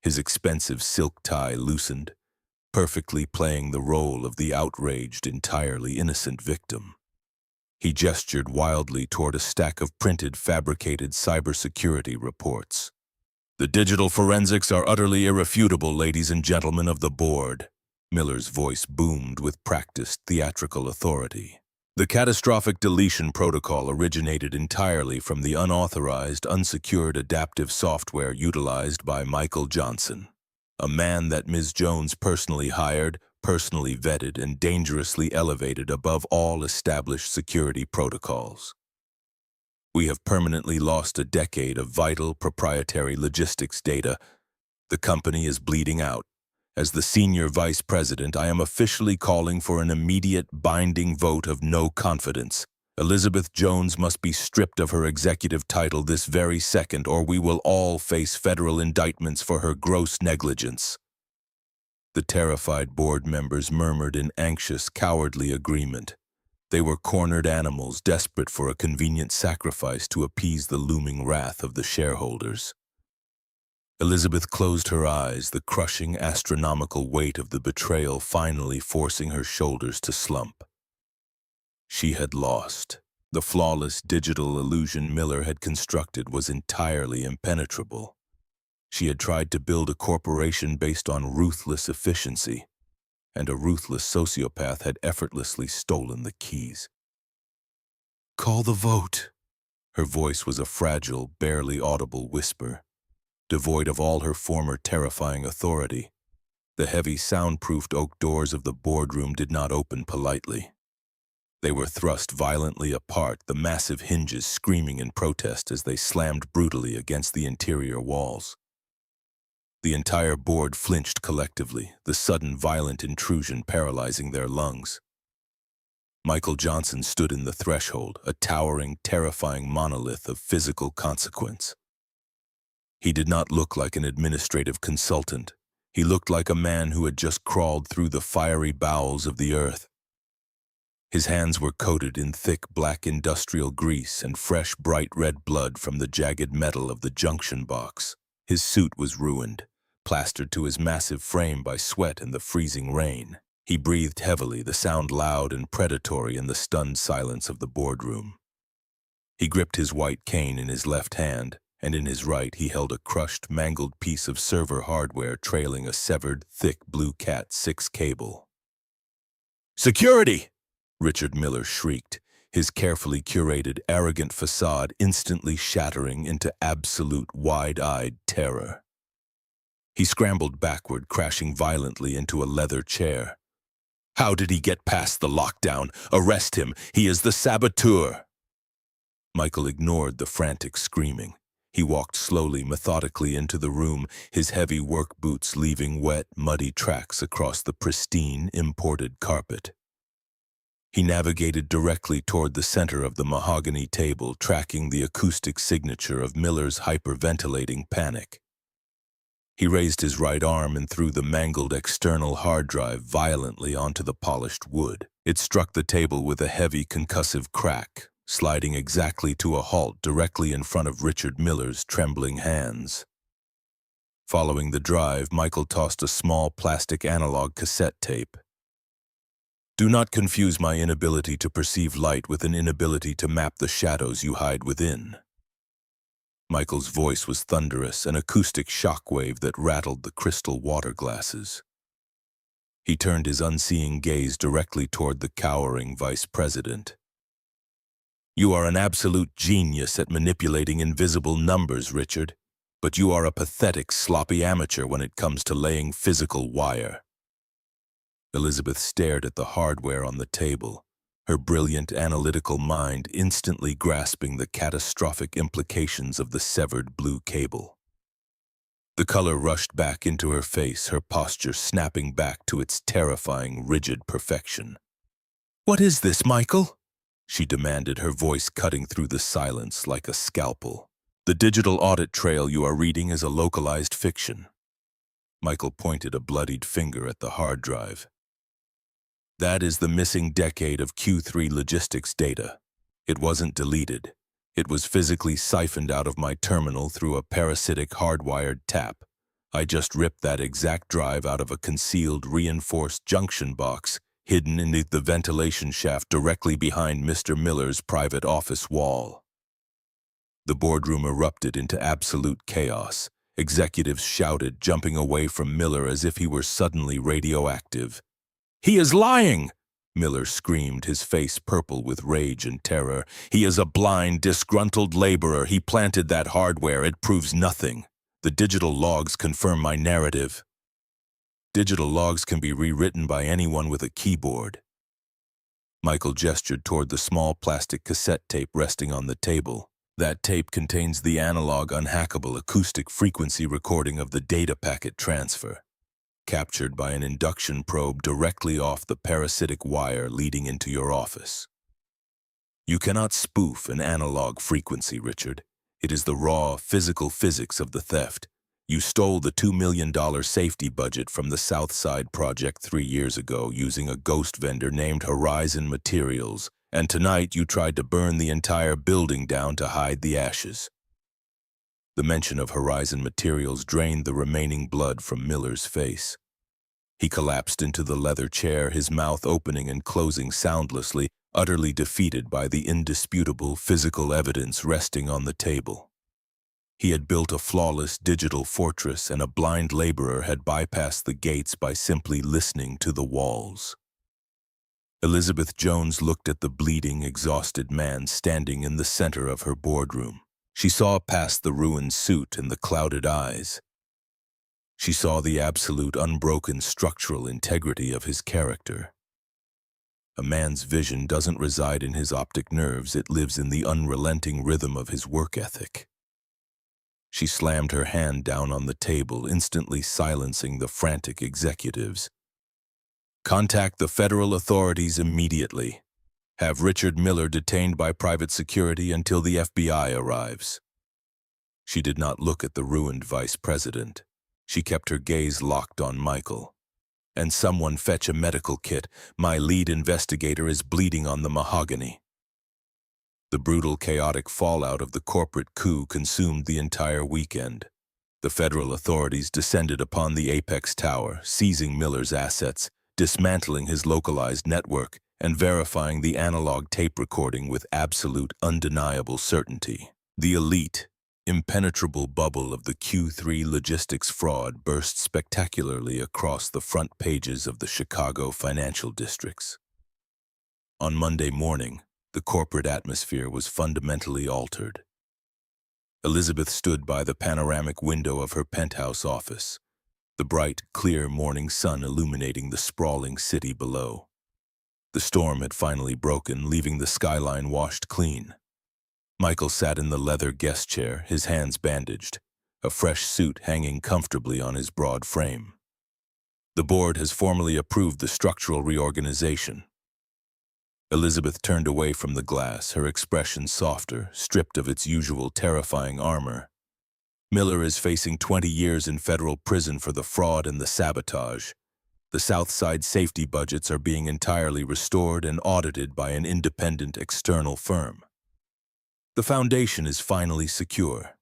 [SPEAKER 1] his expensive silk tie loosened, perfectly playing the role of the outraged, entirely innocent victim. He gestured wildly toward a stack of printed, fabricated cybersecurity reports. "The digital forensics are utterly irrefutable, ladies and gentlemen of the board." Miller's voice boomed with practiced theatrical authority. "The catastrophic deletion protocol originated entirely from the unauthorized, unsecured adaptive software utilized by Michael Johnson, a man that Ms. Jones personally hired, personally vetted, and dangerously elevated above all established security protocols. We have permanently lost a decade of vital proprietary logistics data. The company is bleeding out. As the senior vice president, I am officially calling for an immediate, binding vote of no confidence. Elizabeth Jones must be stripped of her executive title this very second, or we will all face federal indictments for her gross negligence." The terrified board members murmured in anxious, cowardly agreement. They were cornered animals, desperate for a convenient sacrifice to appease the looming wrath of the shareholders. Elizabeth closed her eyes, the crushing, astronomical weight of the betrayal finally forcing her shoulders to slump. She had lost. The flawless digital illusion Miller had constructed was entirely impenetrable. She had tried to build a corporation based on ruthless efficiency, and a ruthless sociopath had effortlessly stolen the keys. "Call the vote." Her voice was a fragile, barely audible whisper, devoid of all her former terrifying authority. The heavy, soundproofed oak doors of the boardroom did not open politely. They were thrust violently apart, the massive hinges screaming in protest as they slammed brutally against the interior walls. The entire board flinched collectively, the sudden violent intrusion paralyzing their lungs. Michael Johnson stood in the threshold, a towering, terrifying monolith of physical consequence. He did not look like an administrative consultant. He looked like a man who had just crawled through the fiery bowels of the earth. His hands were coated in thick black industrial grease and fresh bright red blood from the jagged metal of the junction box. His suit was ruined, plastered to his massive frame by sweat and the freezing rain. He breathed heavily, the sound loud and predatory in the stunned silence of the boardroom. He gripped his white cane in his left hand, and in his right he held a crushed, mangled piece of server hardware trailing a severed, thick blue Cat 6 cable. "Security!" Richard Miller shrieked, his carefully curated, arrogant facade instantly shattering into absolute, wide-eyed terror. He scrambled backward, crashing violently into a leather chair. How did he get past the lockdown? Arrest him. He is the saboteur. Michael ignored the frantic screaming. He walked slowly, methodically into the room, his heavy work boots leaving wet, muddy tracks across the pristine, imported carpet. He navigated directly toward the center of the mahogany table, tracking the acoustic signature of Miller's hyperventilating panic. He raised his right arm and threw the mangled external hard drive violently onto the polished wood. It struck the table with a heavy concussive crack, sliding exactly to a halt directly in front of Richard Miller's trembling hands. Following the drive, Michael tossed a small plastic analog cassette tape. Do not confuse my inability to perceive light with an inability to map the shadows you hide within. Michael's voice was thunderous, an acoustic shockwave that rattled the crystal water glasses. He turned his unseeing gaze directly toward the cowering vice president. You are an absolute genius at manipulating invisible numbers, Richard, but you are a pathetic, sloppy amateur when it comes to laying physical wire. Elizabeth stared at the hardware on the table, her brilliant analytical mind instantly grasping the catastrophic implications of the severed blue cable. The color rushed back into her face, her posture snapping back to its terrifying, rigid perfection. "What is this, Michael?" she demanded, her voice cutting through the silence like a scalpel. "The digital audit trail you are reading is a localized fiction." Michael pointed a bloodied finger at the hard drive. That is the missing decade of Q3 logistics data. It wasn't deleted. It was physically siphoned out of my terminal through a parasitic hardwired tap. I just ripped that exact drive out of a concealed reinforced junction box hidden beneath the ventilation shaft directly behind Mr. Miller's private office wall. The boardroom erupted into absolute chaos. Executives shouted, jumping away from Miller as if he were suddenly radioactive. "He is lying!" Miller screamed, his face purple with rage and terror. "He is a blind, disgruntled laborer. He planted that hardware. It proves nothing. The digital logs confirm my narrative." "Digital logs can be rewritten by anyone with a keyboard." Michael gestured toward the small plastic cassette tape resting on the table. That tape contains the analog, unhackable acoustic frequency recording of the data packet transfer, captured by an induction probe directly off the parasitic wire leading into your office. You cannot spoof an analog frequency, Richard. It is the raw, physical physics of the theft. You stole the $2 million safety budget from the South Side project 3 years ago using a ghost vendor named Horizon Materials, and tonight you tried to burn the entire building down to hide the ashes. The mention of Horizon Materials drained the remaining blood from Miller's face. He collapsed into the leather chair, his mouth opening and closing soundlessly, utterly defeated by the indisputable physical evidence resting on the table. He had built a flawless digital fortress, and a blind laborer had bypassed the gates by simply listening to the walls. Elizabeth Jones looked at the bleeding, exhausted man standing in the center of her boardroom. She saw past the ruined suit and the clouded eyes. She saw the absolute, unbroken structural integrity of his character. A man's vision doesn't reside in his optic nerves, it lives in the unrelenting rhythm of his work ethic. She slammed her hand down on the table, instantly silencing the frantic executives. "Contact the federal authorities immediately. Have Richard Miller detained by private security until the FBI arrives." She did not look at the ruined vice president. She kept her gaze locked on Michael. "And someone fetch a medical kit. My lead investigator is bleeding on the mahogany." The brutal, chaotic fallout of the corporate coup consumed the entire weekend. The federal authorities descended upon the Apex Tower, seizing Miller's assets, dismantling his localized network, and verifying the analog tape recording with absolute, undeniable certainty. The elite, impenetrable bubble of the Q3 logistics fraud burst spectacularly across the front pages of the Chicago financial districts. On Monday morning, the corporate atmosphere was fundamentally altered. Elizabeth stood by the panoramic window of her penthouse office, the bright, clear morning sun illuminating the sprawling city below. The storm had finally broken, leaving the skyline washed clean. Michael sat in the leather guest chair, his hands bandaged, a fresh suit hanging comfortably on his broad frame. The board has formally approved the structural reorganization. Elizabeth turned away from the glass, her expression softer, stripped of its usual terrifying armor. Miller is facing 20 years in federal prison for the fraud and the sabotage. The South Side safety budgets are being entirely restored and audited by an independent external firm. The foundation is finally secure.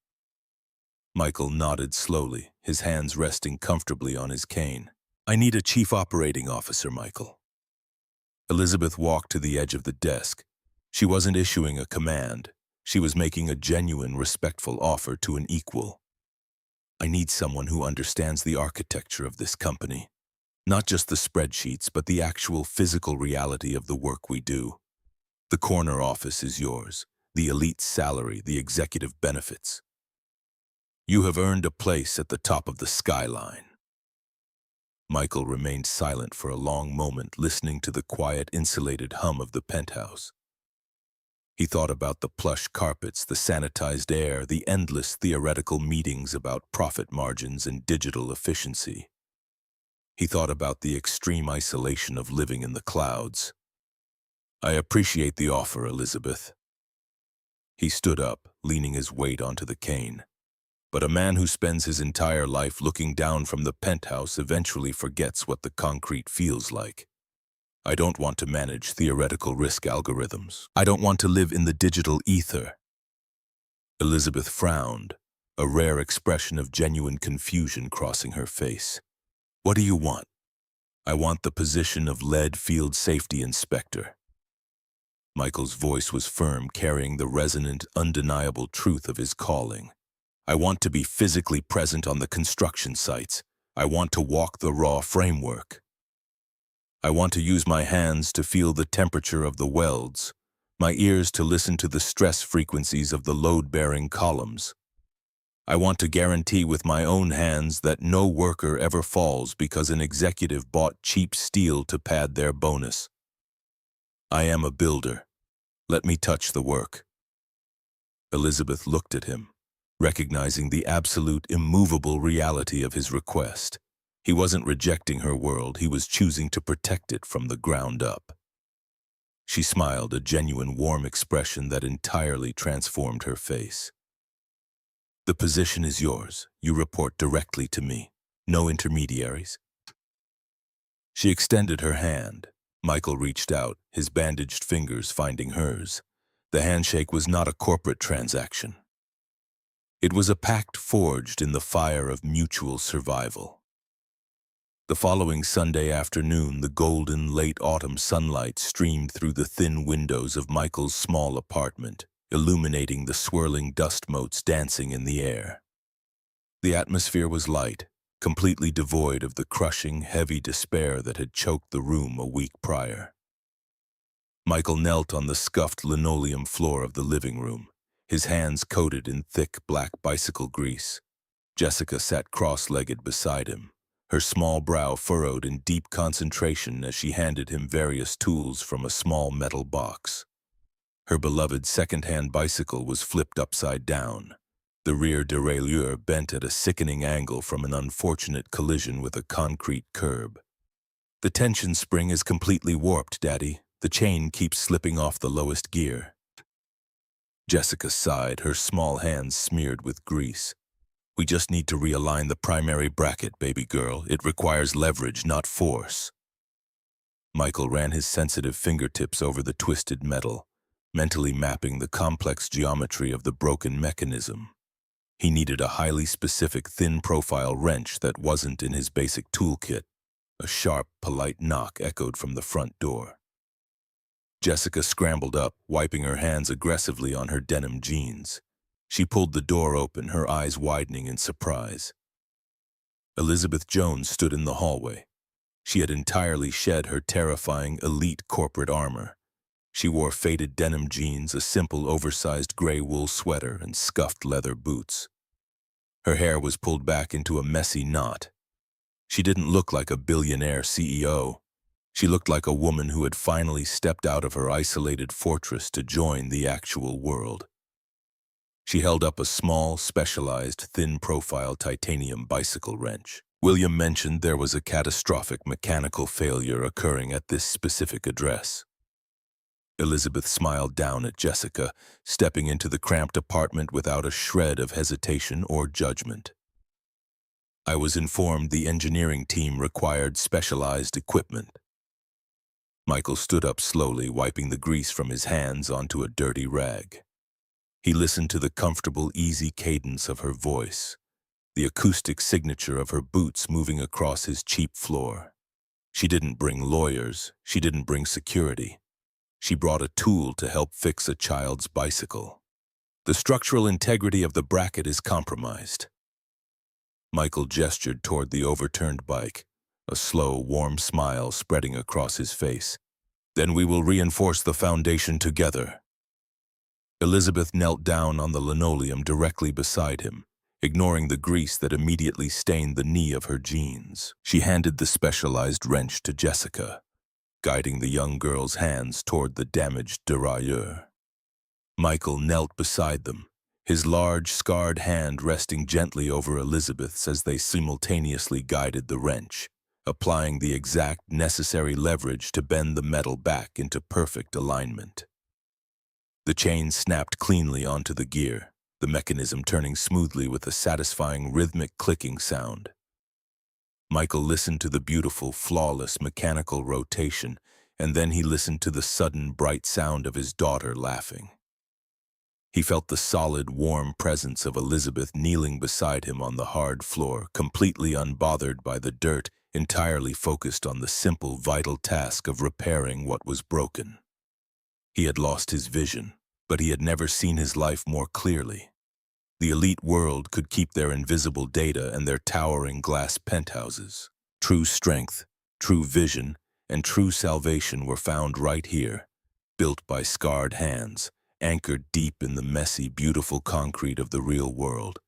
[SPEAKER 1] Michael nodded slowly, his hands resting comfortably on his cane. I need a chief operating officer, Michael. Elizabeth walked to the edge of the desk. She wasn't issuing a command. She was making a genuine, respectful offer to an equal. I need someone who understands the architecture of this company. Not just the spreadsheets, but the actual physical reality of the work we do. The corner office is yours, the elite salary, the executive benefits. You have earned a place at the top of the skyline. Michael remained silent for a long moment, listening to the quiet, insulated hum of the penthouse. He thought about the plush carpets, the sanitized air, the endless theoretical meetings about profit margins and digital efficiency. He thought about the extreme isolation of living in the clouds. I appreciate the offer, Elizabeth. He stood up, leaning his weight onto the cane. But a man who spends his entire life looking down from the penthouse eventually forgets what the concrete feels like. I don't want to manage theoretical risk algorithms. I don't want to live in the digital ether. Elizabeth frowned, a rare expression of genuine confusion crossing her face. What do you want? I want the position of lead field safety inspector. Michael's voice was firm, carrying the resonant, undeniable truth of his calling. I want to be physically present on the construction sites. I want to walk the raw framework. I want to use my hands to feel the temperature of the welds, my ears to listen to the stress frequencies of the load-bearing columns. I want to guarantee with my own hands that no worker ever falls because an executive bought cheap steel to pad their bonus. I am a builder. Let me touch the work. Elizabeth looked at him, recognizing the absolute, immovable reality of his request. He wasn't rejecting her world, he was choosing to protect it from the ground up. She smiled, a genuine, warm expression that entirely transformed her face. The position is yours. You report directly to me. No intermediaries. She extended her hand. Michael reached out, his bandaged fingers finding hers. The handshake was not a corporate transaction. It was a pact forged in the fire of mutual survival. The following Sunday afternoon, the golden late autumn sunlight streamed through the thin windows of Michael's small apartment, illuminating the swirling dust motes dancing in the air. The atmosphere was light, completely devoid of the crushing, heavy despair that had choked the room a week prior. Michael knelt on the scuffed linoleum floor of the living room, his hands coated in thick black bicycle grease. Jessica sat cross-legged beside him, her small brow furrowed in deep concentration as she handed him various tools from a small metal box. Her beloved second-hand bicycle was flipped upside down, the rear derailleur bent at a sickening angle from an unfortunate collision with a concrete curb. The tension spring is completely warped, Daddy. The chain keeps slipping off the lowest gear. Jessica sighed, her small hands smeared with grease. We just need to realign the primary bracket, baby girl. It requires leverage, not force. Michael ran his sensitive fingertips over the twisted metal, mentally mapping the complex geometry of the broken mechanism. He needed a highly specific thin-profile wrench that wasn't in his basic toolkit. A sharp, polite knock echoed from the front door. Jessica scrambled up, wiping her hands aggressively on her denim jeans. She pulled the door open, her eyes widening in surprise. Elizabeth Jones stood in the hallway. She had entirely shed her terrifying, elite corporate armor. She wore faded denim jeans, a simple, oversized gray wool sweater, and scuffed leather boots. Her hair was pulled back into a messy knot. She didn't look like a billionaire CEO. She looked like a woman who had finally stepped out of her isolated fortress to join the actual world. She held up a small, specialized, thin-profile titanium bicycle wrench. William mentioned there was a catastrophic mechanical failure occurring at this specific address. Elizabeth smiled down at Jessica, stepping into the cramped apartment without a shred of hesitation or judgment. I was informed the engineering team required specialized equipment. Michael stood up slowly, wiping the grease from his hands onto a dirty rag. He listened to the comfortable, easy cadence of her voice, the acoustic signature of her boots moving across his cheap floor. She didn't bring lawyers, she didn't bring security. She brought a tool to help fix a child's bicycle. The structural integrity of the bracket is compromised. Michael gestured toward the overturned bike, a slow, warm smile spreading across his face. Then we will reinforce the foundation together. Elizabeth knelt down on the linoleum directly beside him, ignoring the grease that immediately stained the knee of her jeans. She handed the specialized wrench to Jessica, guiding the young girl's hands toward the damaged derailleur. Michael knelt beside them, his large, scarred hand resting gently over Elizabeth's as they simultaneously guided the wrench, applying the exact necessary leverage to bend the metal back into perfect alignment. The chain snapped cleanly onto the gear, the mechanism turning smoothly with a satisfying rhythmic clicking sound. Michael listened to the beautiful, flawless mechanical rotation, and then he listened to the sudden, bright sound of his daughter laughing. He felt the solid, warm presence of Elizabeth kneeling beside him on the hard floor, completely unbothered by the dirt, entirely focused on the simple, vital task of repairing what was broken. He had lost his vision, but he had never seen his life more clearly. The elite world could keep their invisible data and their towering glass penthouses. True strength, true vision, and true salvation were found right here, built by scarred hands, anchored deep in the messy, beautiful concrete of the real world.